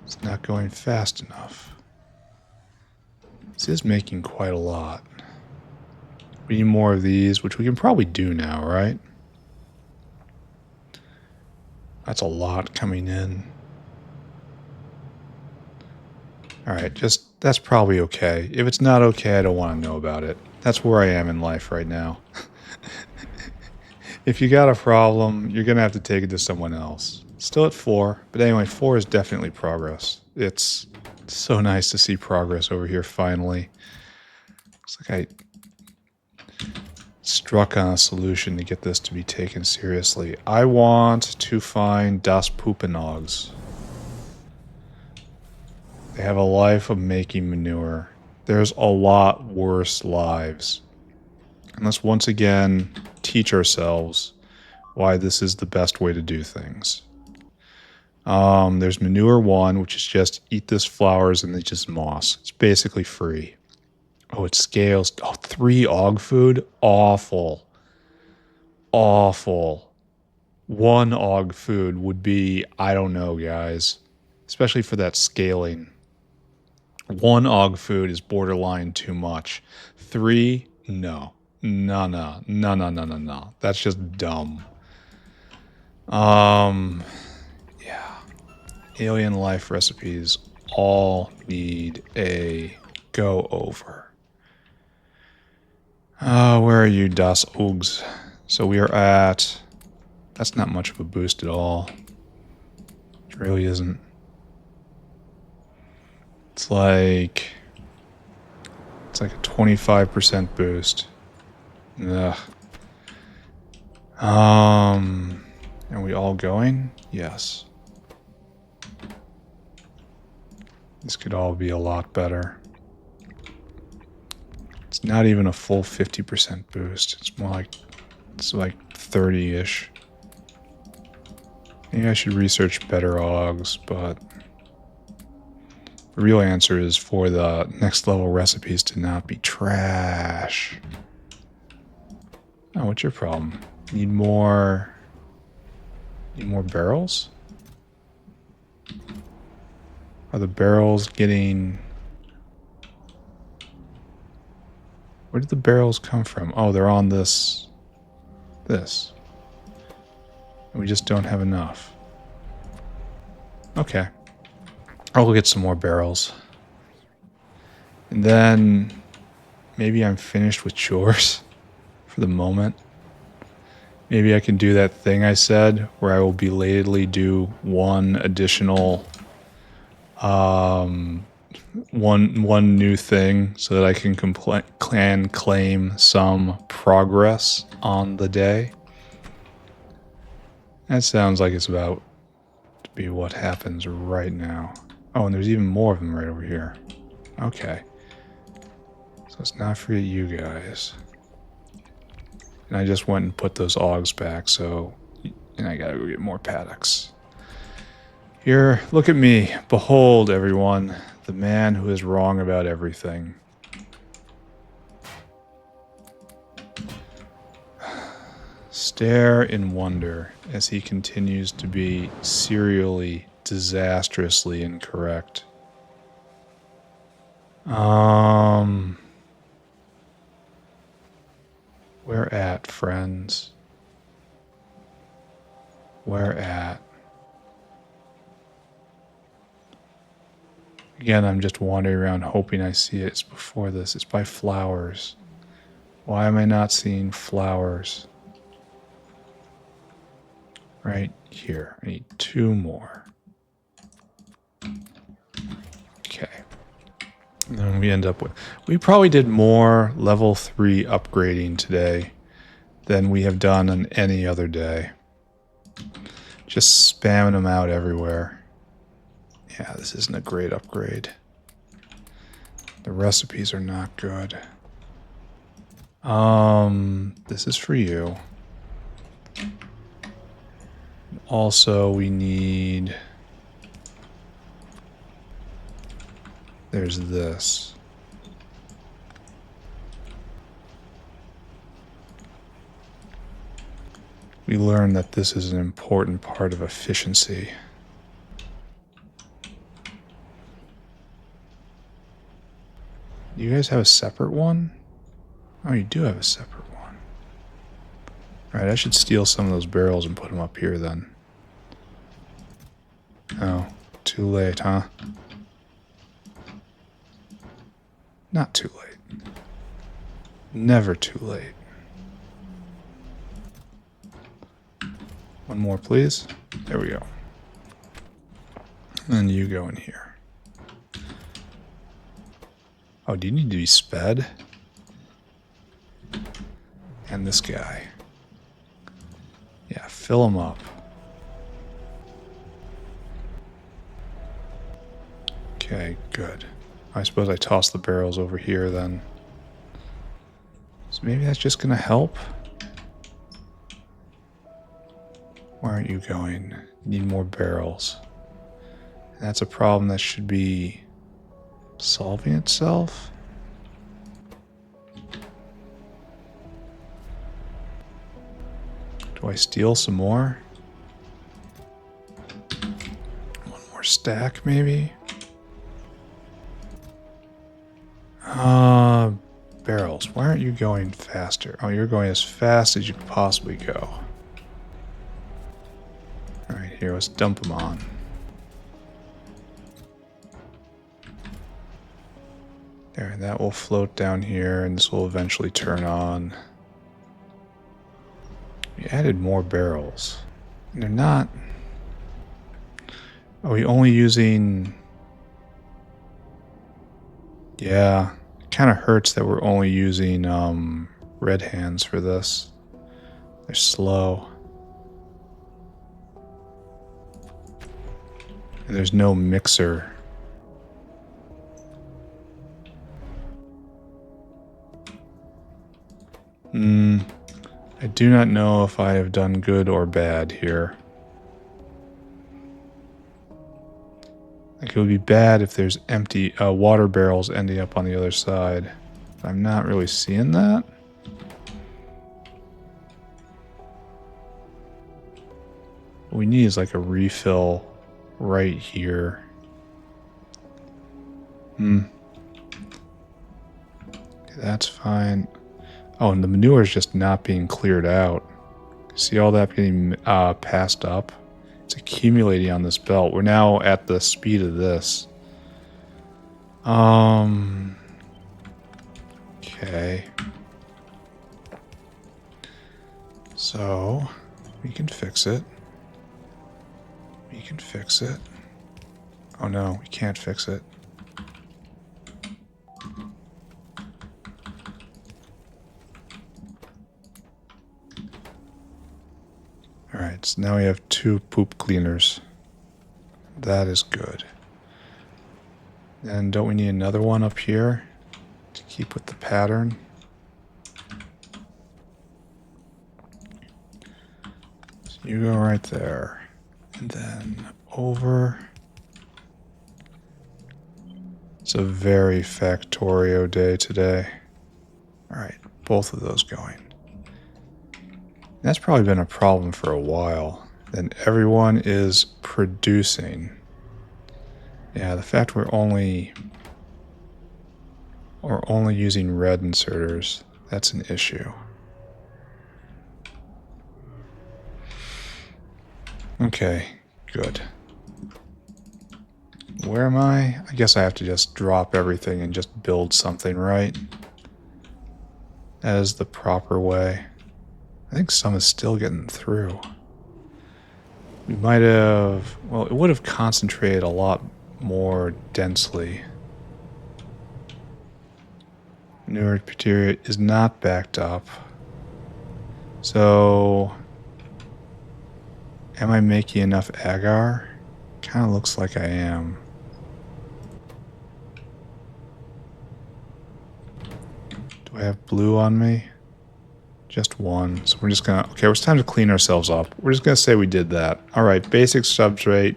it's not going fast enough. This is making quite a lot. We need more of these, which we can probably do now, right? That's a lot coming in. Alright, that's probably okay. If it's not okay, I don't want to know about it. That's where I am in life right now. If you got a problem, you're going to have to take it to someone else. Still at 4, but anyway, 4 is definitely progress. It's so nice to see progress over here finally. Looks like I struck on a solution to get this to be taken seriously. I want to find Das Poopenogs. They have a life of making manure. There's a lot worse lives. And let's once again teach ourselves why this is the best way to do things. There's manure 1, which is just eat this flowers and it's just moss. It's basically free. Oh, it scales. Oh, 3 aug food? Awful. Awful. 1 aug food would be, I don't know, guys. Especially for that scaling. 1 aug food is borderline too much. 3, no. No. That's just dumb. Yeah. Alien life recipes all need a go over. Where are you, Das Ugs? So we are at... That's not much of a boost at all. It really isn't. It's like a 25% boost. Ugh. Are we all going? Yes. This could all be a lot better. It's not even a full 50% boost. It's more like, it's like 30-ish. Maybe I should research better augs, but The real answer is for the next level recipes to not be trash. Oh, what's your problem? Need more barrels? Are the barrels getting... Where did the barrels come from? Oh, they're on this. We just don't have enough. Okay. I'll go get some more barrels. And then maybe I'm finished with chores for the moment. Maybe I can do that thing I said where I will belatedly do one additional one new thing so that I can claim some progress on the day. That sounds like it's about to be what happens right now. Oh, and there's even more of them right over here. Okay. So let's not forget you guys. And I just went and put those augs back, so... And I gotta go get more paddocks. Here, look at me. Behold, everyone, the man who is wrong about everything. Stare in wonder as he continues to be serially, disastrously incorrect. Where at, friends? Where at? Again, I'm just wandering around hoping I see it. It's before this. It's by flowers. Why am I not seeing flowers? Right here. I need 2 more. Okay. And then we end up with... We probably did more level 3 upgrading today than we have done on any other day. Just spamming them out everywhere. Yeah, this isn't a great upgrade. The recipes are not good. This is for you. Also, we need... There's this. We learned that this is an important part of efficiency. Do you guys have a separate one? Oh, you do have a separate one. Alright, I should steal some of those barrels and put them up here then. Oh, too late, huh? Not too late. Never too late. One more, please. There we go. And you go in here. Oh, do you need to be sped? And this guy. Yeah, fill him up. Okay, good. I suppose I toss the barrels over here then. So maybe that's just gonna help? Where aren't you going? Need more barrels. And that's a problem that should be solving itself? Do I steal some more? One more stack, maybe? Barrels. Why aren't you going faster? Oh, you're going as fast as you could possibly go. Alright, here, let's dump them on. There, that will float down here, and this will eventually turn on. We added more barrels. And they're not... Are we only using... Yeah, it kind of hurts that we're only using red hands for this. They're slow. And there's no mixer. I do not know if I have done good or bad here. I Like, it would be bad if there's empty water barrels ending up on the other side. I'm not really seeing that. What we need is like a refill right here. Okay, that's fine. Oh, and the manure is just not being cleared out. See all that getting passed up? It's accumulating on this belt. We're now at the speed of this. Okay. So, we can fix it. We can fix it. Oh no, we can't fix it. Alright, so now we have 2 poop cleaners. That is good. And don't we need another one up here to keep with the pattern? So you go right there. And then over. It's a very Factorio day today. Alright, both of those going. That's probably been a problem for a while. And everyone is producing. Yeah, the fact we're only using red inserters, that's an issue. Okay, good. Where am I? I guess I have to just drop everything and just build something, right? That is the proper way. I think some is still getting through. We might have... Well, it would have concentrated a lot more densely. Manure material is not backed up. So... Am I making enough agar? Kind of looks like I am. Do I have blue on me? Just one. So we're just gonna... Okay, it's time to clean ourselves up. We're just gonna say we did that. Alright, basic substrate.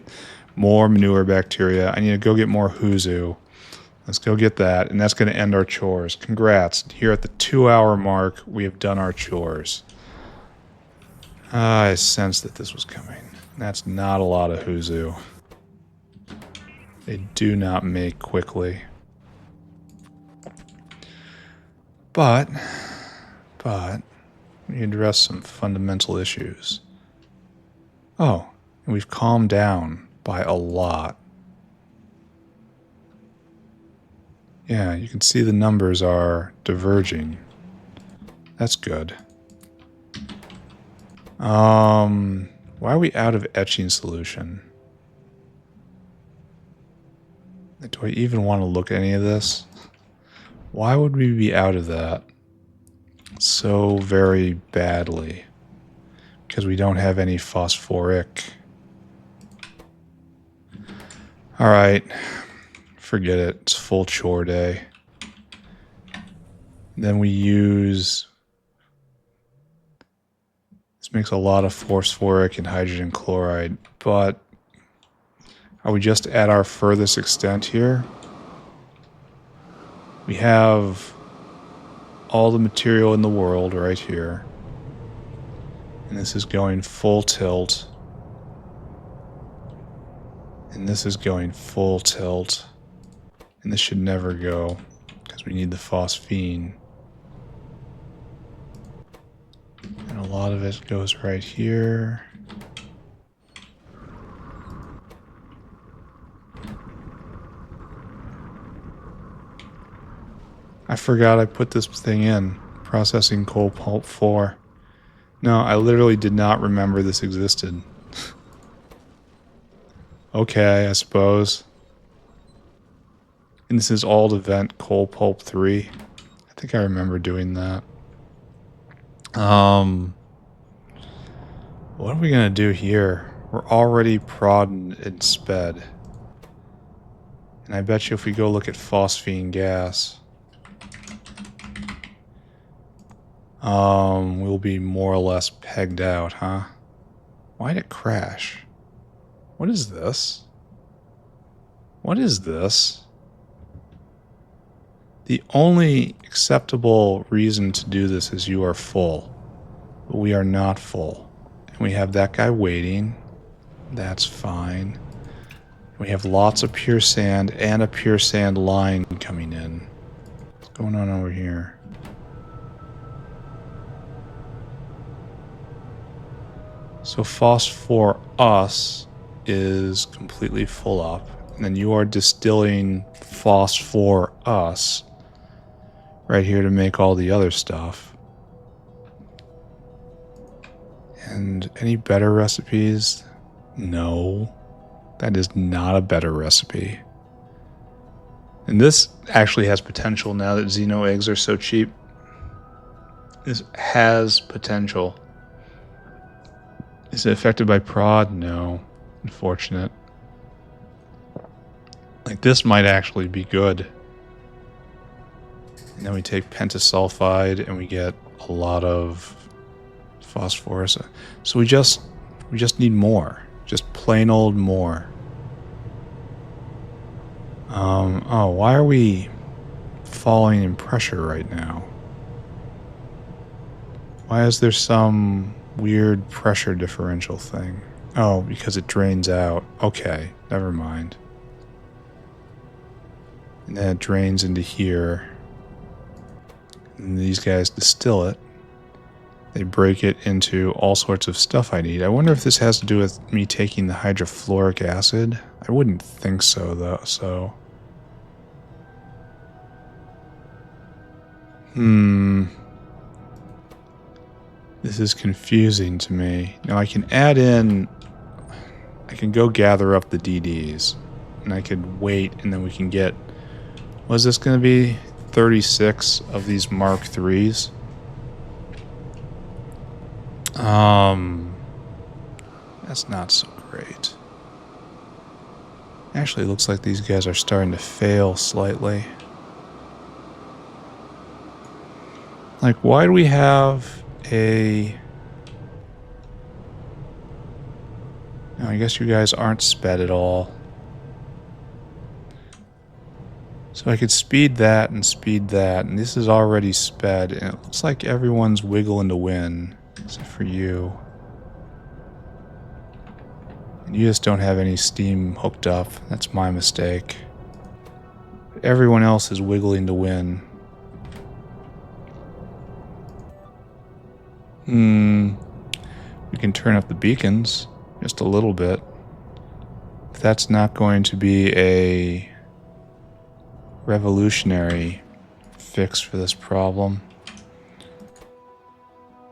More manure bacteria. I need to go get more Huzu. Let's go get that. And that's gonna end our chores. Congrats. Here at the 2-hour mark, we have done our chores. I sensed that this was coming. That's not a lot of Huzu. They do not make quickly. But... we address some fundamental issues. Oh, and we've calmed down by a lot. Yeah, you can see the numbers are diverging. That's good. Why are we out of etching solution? Do I even want to look at any of this? Why would we be out of that so very badly? Because we don't have any phosphoric. Alright, forget it. It's full chore day. Then we use... This makes a lot of phosphoric and hydrogen chloride, but are we just at our furthest extent here? We have all the material in the world right here. And this is going full tilt. And this is going full tilt. And this should never go, because we need the phosphine. And a lot of it goes right here. I forgot I put this thing in. Processing coal pulp 4. No, I literally did not remember this existed. Okay, I suppose. And this is all to vent coal pulp 3. I think I remember doing that. What are we gonna do here? We're already prodding and sped. And I bet you if we go look at phosphine gas, we'll be more or less pegged out, huh? Why'd it crash? What is this? What is this? The only acceptable reason to do this is you are full. But we are not full. And we have that guy waiting. That's fine. We have lots of pure sand and a pure sand line coming in. What's going on over here? So phosphorus is completely full up. And then you are distilling phosphorus right here to make all the other stuff. And any better recipes? No. That is not a better recipe. And this actually has potential now that Xeno eggs are so cheap. This has potential. Is it affected by prod? No. Unfortunate. Like, this might actually be good. And then we take pentasulfide and we get a lot of phosphorus. So we just need more. Just plain old more. Oh, why are we falling in pressure right now? Why is there some weird pressure differential thing? Oh, because it drains out. Okay, never mind. And then it drains into here. And these guys distill it. They break it into all sorts of stuff I need. I wonder if this has to do with me taking the hydrofluoric acid. I wouldn't think so, though, so... This is confusing to me. Now I can add in... I can go gather up the DDs. And I could wait, and then we can get... Was this going to be 36 of these Mark IIIs? That's not so great. Actually, it looks like these guys are starting to fail slightly. Like, why do we have a... No, I guess you guys aren't sped at all. So I could speed that, and this is already sped, and it looks like everyone's wiggling to win, except for you. And you just don't have any steam hooked up. That's my mistake. But everyone else is wiggling to win. We can turn up the beacons just a little bit. If that's not going to be a revolutionary fix for this problem.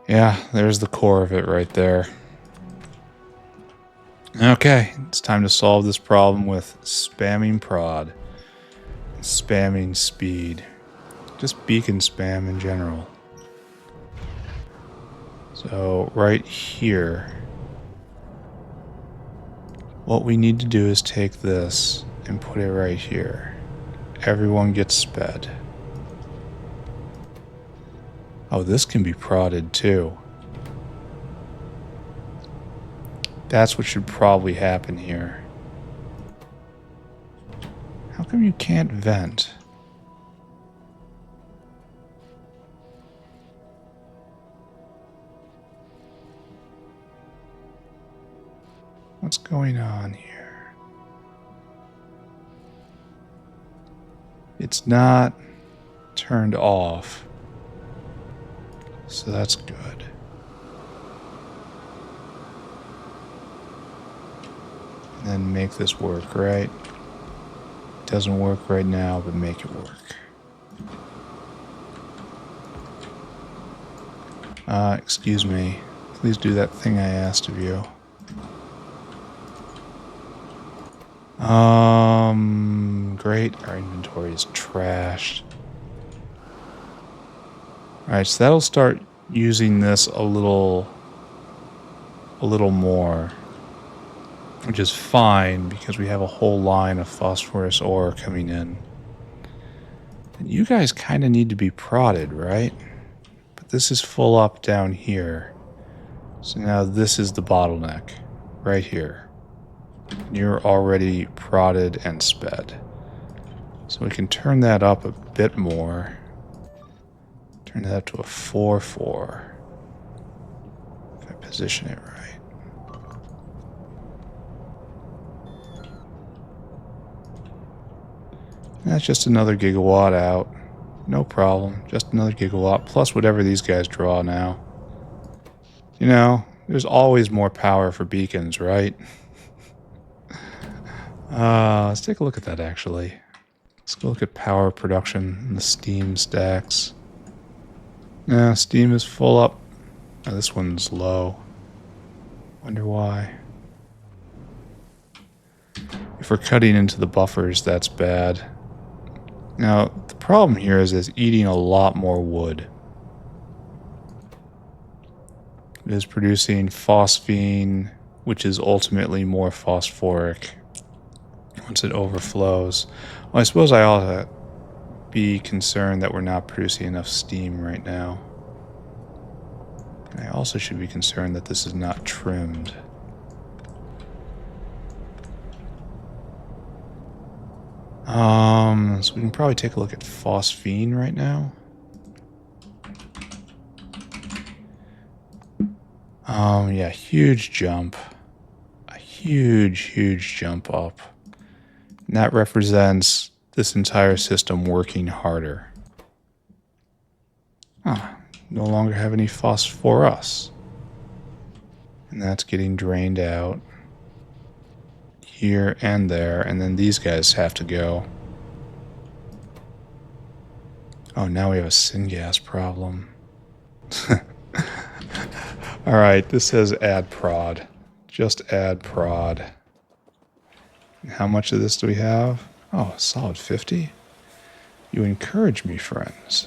Yeah, there's the core of it right there. Okay, it's time to solve this problem with spamming prod. Spamming speed. Just beacon spam in general. So right here, what we need to do is take this and put it right here. Everyone gets sped. Oh, this can be prodded too. That's what should probably happen here. How come you can't vent? What's going on here? It's not turned off, so that's good. And then make this work, right? It doesn't work right now, but make it work. Excuse me. Please do that thing I asked of you. Great. Our inventory is trashed. Alright, so that'll start using this a little more. Which is fine, because we have a whole line of phosphorus ore coming in. And you guys kind of need to be prodded, right? But this is full up down here. So now this is the bottleneck. Right here. You're already prodded and sped. So we can turn that up a bit more. Turn that up to a 4-4. If I position it right. That's just another gigawatt out. No problem. Just another gigawatt plus whatever these guys draw now. You know, there's always more power for beacons, right? Let's take a look at that actually. Let's go look at power production in the Steam stacks. Yeah, Steam is full up. Oh, this one's low. Wonder why. If we're cutting into the buffers, that's bad. Now, the problem here is it's eating a lot more wood. It is producing phosphine, which is ultimately more phosphoric once it overflows. Well, I suppose I ought to be concerned that we're not producing enough steam right now. And I also should be concerned that this is not trimmed. So we can probably take a look at phosphine right now. Yeah, huge jump. A huge jump up. And that represents this entire system working harder. No longer have any phosphorus. And that's getting drained out. Here and there, and then these guys have to go. Oh, now we have a syngas problem. Alright, this says add prod. Just add prod. How much of this do we have? Oh, a solid 50. You encourage me, friends.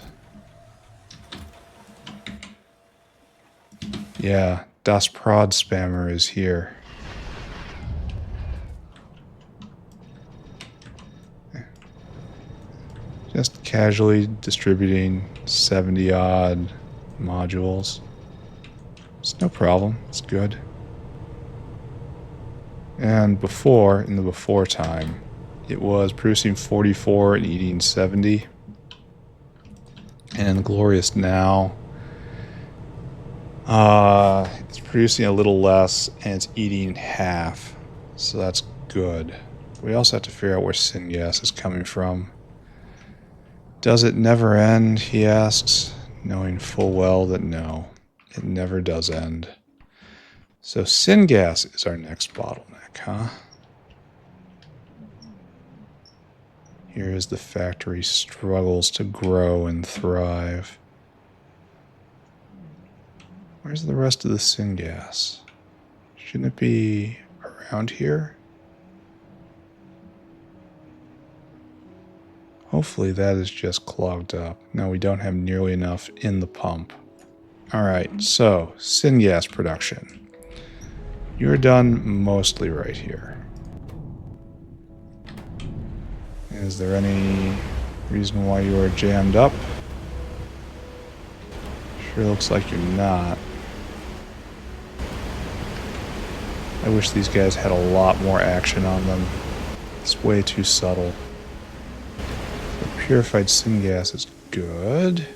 Yeah, Das Prod Spammer is here. Just casually distributing 70 odd modules. It's no problem. It's good. And before, in the before time, it was producing 44 and eating 70. And in the glorious now, it's producing a little less and it's eating half. So that's good. We also have to figure out where syngas is coming from. Does it never end, he asks, knowing full well that no, it never does end. So syngas is our next bottleneck, huh? Here is the factory struggles to grow and thrive. Where's the rest of the syngas? Shouldn't it be around here? Hopefully that is just clogged up. No, we don't have nearly enough in the pump. Alright, so syngas production. You're done mostly right here. Is there any reason why you are jammed up? Sure looks like you're not. I wish these guys had a lot more action on them. It's way too subtle. Purified syngas is good.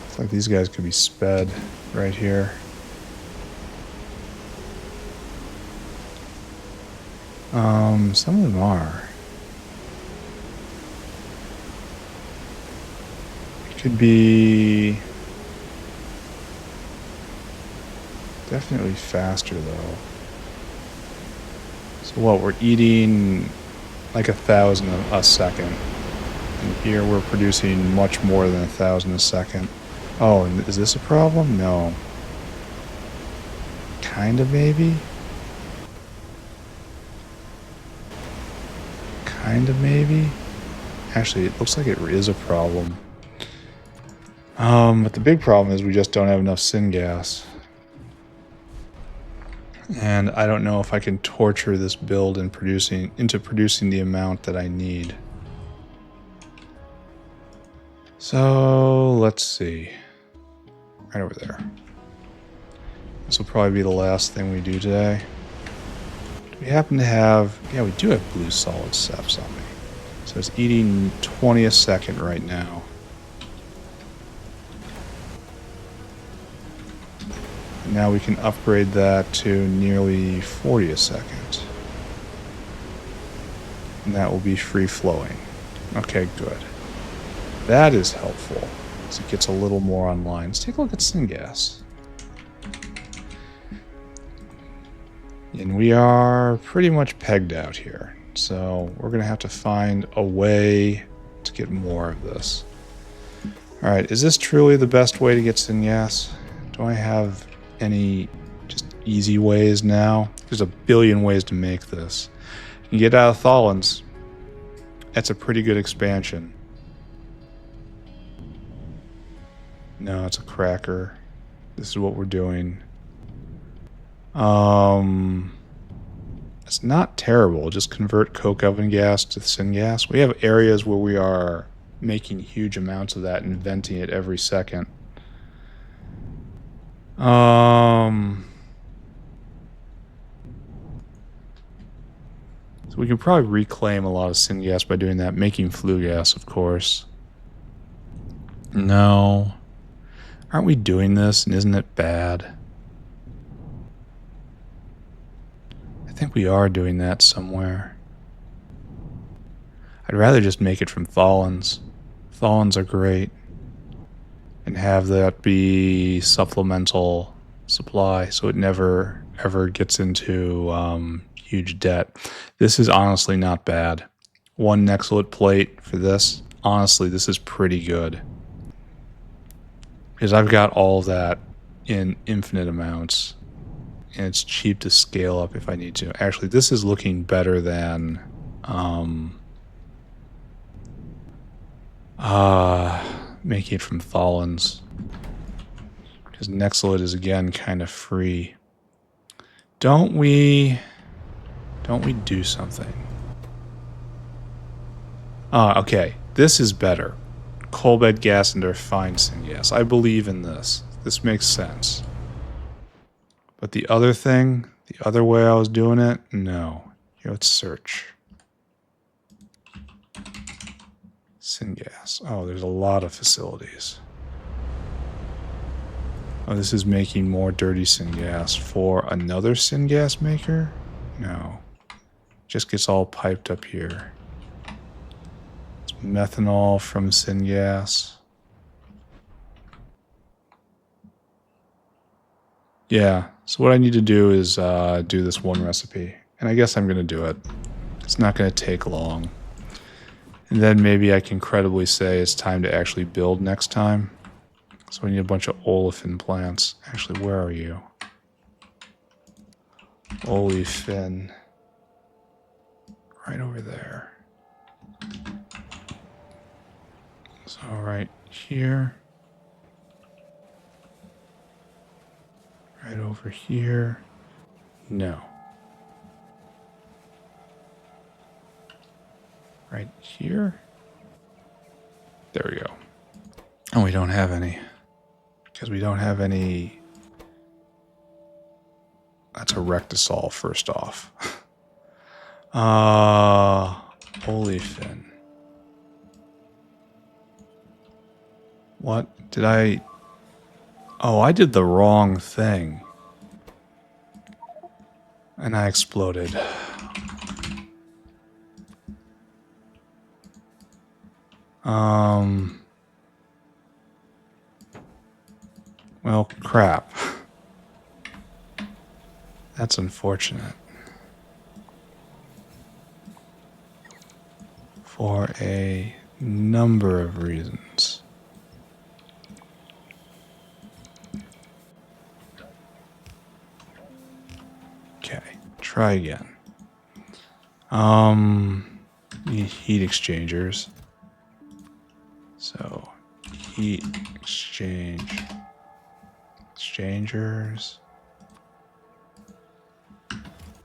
Looks like these guys could be sped right here. Some of them are. It could be definitely faster though. So what, we're eating like 1,000 a second. And here we're producing much more than 1,000 a second. Oh, and is this a problem? No. Kind of maybe? Kind of maybe? Actually, it looks like it is a problem. But the big problem is we just don't have enough syngas. And I don't know if I can torture this build into producing the amount that I need. So let's see. Right over there. This will probably be the last thing we do today. Do we happen to have... Yeah, we do have blue solid seps on me. So it's eating 20 a second right now. And now we can upgrade that to nearly 40 a second. And that will be free flowing. Okay, good. That is helpful. So it gets a little more online. Let's take a look at syngas. And we are pretty much pegged out here. So we're going to have to find a way to get more of this. Alright, is this truly the best way to get syngas? Do I have any just easy ways now? There's a billion ways to make this. You can get out of tholins. That's a pretty good expansion. No, it's a cracker. This is what we're doing. It's not terrible. Just convert coke oven gas to syngas. We have areas where we are making huge amounts of that and venting it every second. So we can probably reclaim a lot of syngas by doing that. Making flue gas, of course. No. Aren't we doing this, and isn't it bad? I think we are doing that somewhere. I'd rather just make it from tholins. Tholins are great. And have that be supplemental supply so it never ever gets into huge debt. This is honestly not bad. One Nexolite plate for this. Honestly, this is pretty good. Because I've got all of that in infinite amounts. And it's cheap to scale up if I need to. Actually, this is looking better than making it from tholins. Because Nexolite is again kind of free. Don't we do something? Okay. This is better. Coal bed gas and refined syngas. I believe in this. This makes sense. But the other thing, the other way I was doing it, no. Here, let's search. Syngas. Oh, there's a lot of facilities. Oh, this is making more dirty syngas for another syngas maker? No. Just gets all piped up here. It's methanol from syngas. Yeah, so what I need to do is do this one recipe. And I guess I'm going to do it. It's not going to take long. And then maybe I can credibly say it's time to actually build next time. So we need a bunch of olefin plants. Actually, where are you? Olefin. Right over there. So right here. Right over here. No. Right here. There we go. And we don't have any. Because we don't have any... That's a rectisol, first off. Olefin. What? Did I... Oh, I did the wrong thing. And I exploded. Well, crap. That's unfortunate. For a number of reasons. Okay, try again. Need heat exchangers. So, heat exchangers.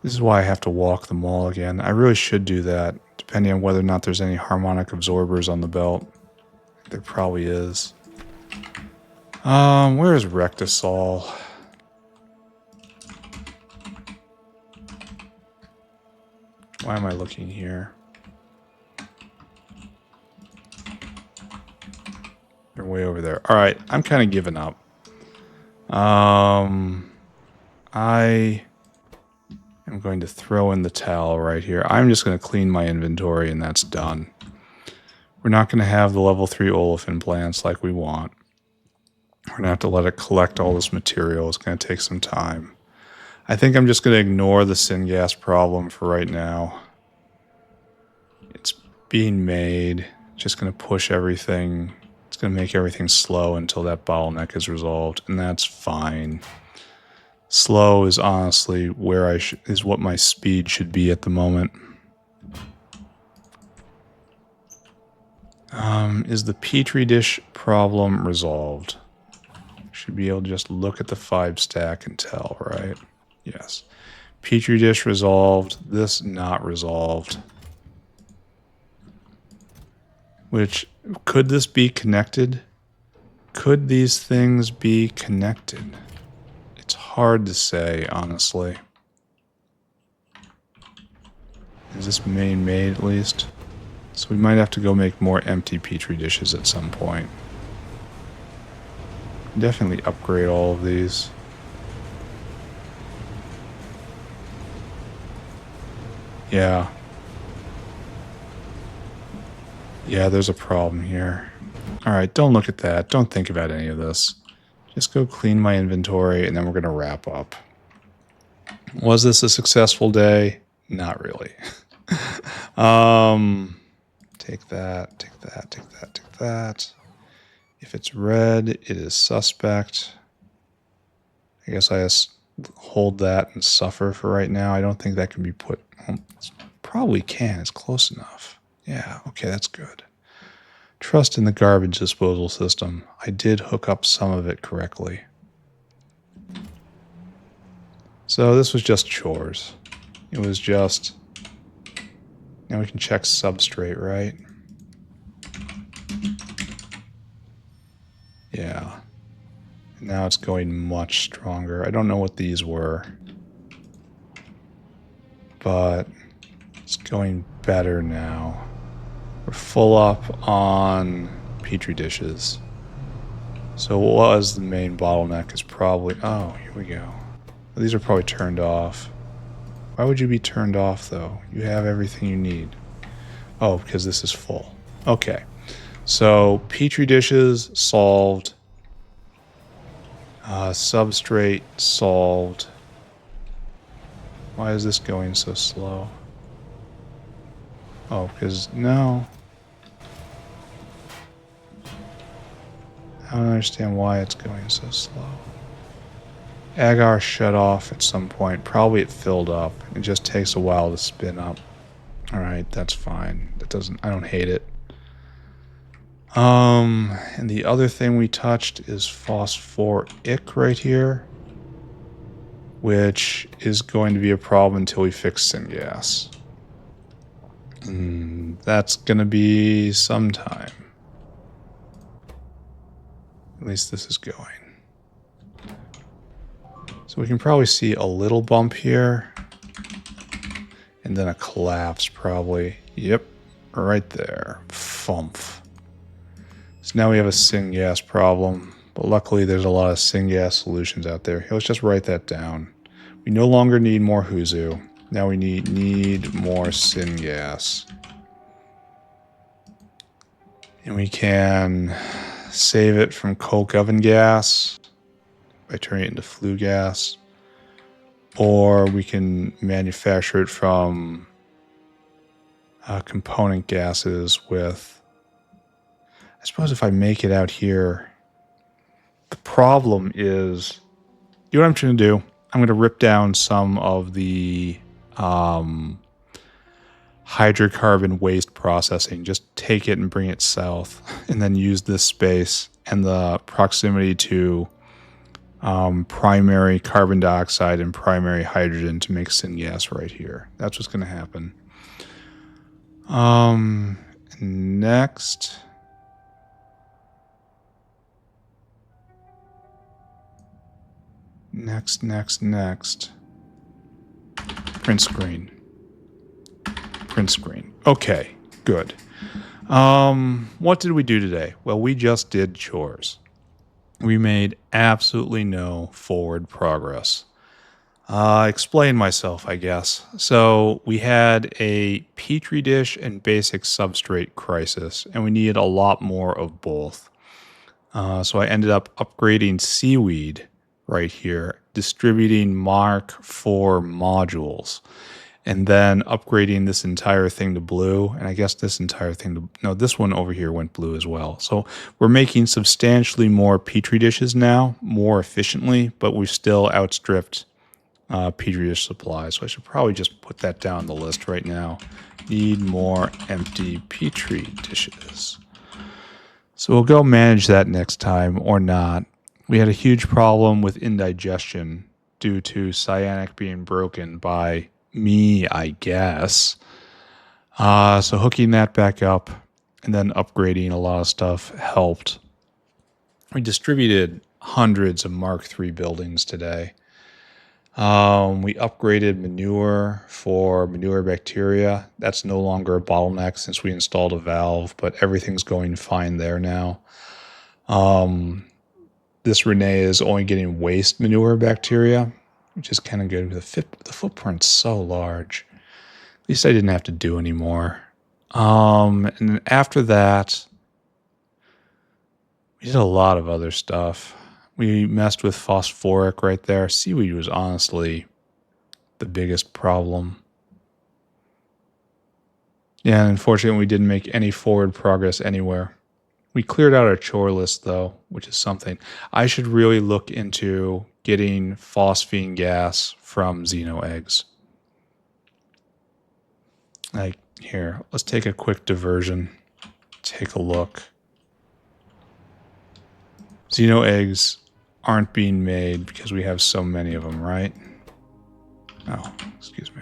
This is why I have to walk them all again. I really should do that, depending on whether or not there's any harmonic absorbers on the belt. There probably is. Where is rectisol? Why am I looking here? They're way over there. All right, I'm kind of giving up. I am going to throw in the towel right here. I'm just going to clean my inventory and that's done. We're not going to have the level 3 olefin plants like we want. We're going to have to let it collect all this material. It's going to take some time. I think I'm just going to ignore the syngas problem for right now. It's being made. Just going to push everything. It's going to make everything slow until that bottleneck is resolved, and that's fine. Slow is honestly where is what my speed should be at the moment. Is the Petri dish problem resolved? Should be able to just look at the 5 stack and tell, right? Yes. Petri dish resolved. This not resolved. Which, could this be connected? Could these things be connected? It's hard to say, honestly. Is this main made at least? So we might have to go make more empty Petri dishes at some point. Definitely upgrade all of these. Yeah. Yeah, there's a problem here. Alright, don't look at that. Don't think about any of this. Just go clean my inventory and then we're going to wrap up. Was this a successful day? Not really. Take that, take that, take that, take that. If it's red, it is suspect. I guess I just hold that and suffer for right now. I don't think that can be put... Probably can. It's close enough. Yeah, okay, that's good. Trust in the garbage disposal system. I did hook up some of it correctly. So this was just chores. It was just... Now we can check substrate, right? Yeah. Now it's going much stronger. I don't know what these were. But it's going better now. We're full up on Petri dishes. So what was the main bottleneck is probably... Oh, here we go. These are probably turned off. Why would you be turned off, though? You have everything you need. Oh, because this is full. Okay. So, Petri dishes solved. Substrate solved. Why is this going so slow? Oh, because... No. I don't understand why it's going so slow. Agar shut off at some point. Probably it filled up. It just takes a while to spin up. Alright, that's fine. That doesn't... I don't hate it. And the other thing we touched is Phosphoric right here. Which is going to be a problem until we fix syngas. That's gonna be some time. At least this is going. So we can probably see a little bump here. And then a collapse probably. Yep. Right there. Fumph. So now we have a syngas problem. But luckily there's a lot of syngas solutions out there. Let's just write that down. We no longer need more Huzu. Now we need more syngas. And we can save it from coke oven gas by turning it into flue gas. Or we can manufacture it from component gases with... I suppose if I make it out here... The problem is... You know what I'm trying to do? I'm going to rip down some of the hydrocarbon waste processing. Just take it and bring it south. And then use this space and the proximity to primary carbon dioxide and primary hydrogen to make syngas right here. That's what's going to happen. Next... Next. Print screen. Print screen. Okay, good. What did we do today? Well, we just did chores. We made absolutely no forward progress. Explain myself, I guess. So we had a Petri dish and basic substrate crisis, and we needed a lot more of both. So I ended up upgrading Seaweed right here, distributing Mark IV modules, and then upgrading this entire thing to blue. And I guess this entire thing to, no, this one over here went blue as well. So we're making substantially more Petri dishes now, more efficiently, but we've still outstripped Petri dish supply. So I should probably just put that down the list right now. Need more empty Petri dishes. So we'll go manage that next time or not. We had a huge problem with indigestion due to cyanic being broken by me, I guess. So hooking that back up and then upgrading a lot of stuff helped. We distributed hundreds of Mark III buildings today. We upgraded manure for manure bacteria. That's no longer a bottleneck since we installed a valve, but everything's going fine there now. This Renee is only getting waste manure bacteria, which is kind of good. The footprint's so large. At least I didn't have to do any more. And then after that, we did a lot of other stuff. We messed with Phosphoric right there. Seaweed was honestly the biggest problem. Yeah, and unfortunately, we didn't make any forward progress anywhere. We cleared out our chore list, though, which is something. I should really look into getting phosphine gas from xeno eggs. Like, here, let's take a quick diversion. Take a look. Xeno eggs aren't being made because we have so many of them, right? Oh, excuse me.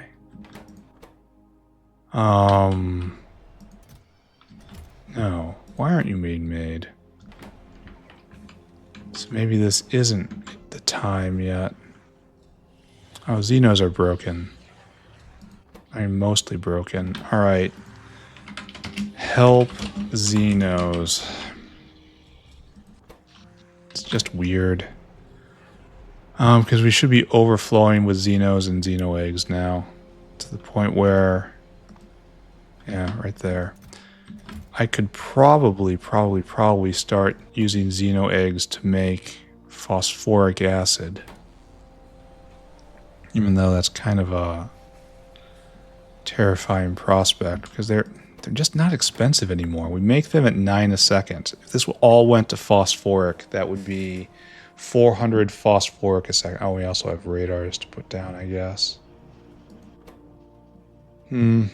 No. Why aren't you being made? So maybe this isn't the time yet. Oh, Xenos are broken. I mean, mostly broken. All right. Help Xenos. It's just weird. Because we should be overflowing with Xenos and Xeno eggs now. To the point where... Yeah, right there. I could probably start using Xeno eggs to make phosphoric acid. Even though that's kind of a terrifying prospect, because they're just not expensive anymore. We make them at 9 a second. If this all went to phosphoric, that would be 400 phosphoric a second. Oh, we also have radars to put down, I guess. So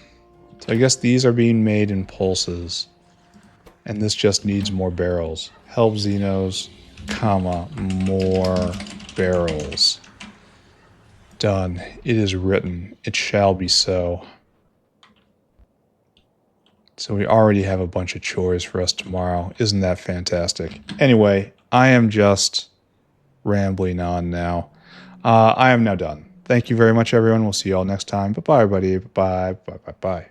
I guess these are being made in pulses. And this just needs more barrels. Help Xenos, comma, more barrels. Done. It is written. It shall be so. So we already have a bunch of chores for us tomorrow. Isn't that fantastic? Anyway, I am just rambling on now. I am now done. Thank you very much, everyone. We'll see you all next time. Bye-bye, everybody. Bye-bye. Bye-bye.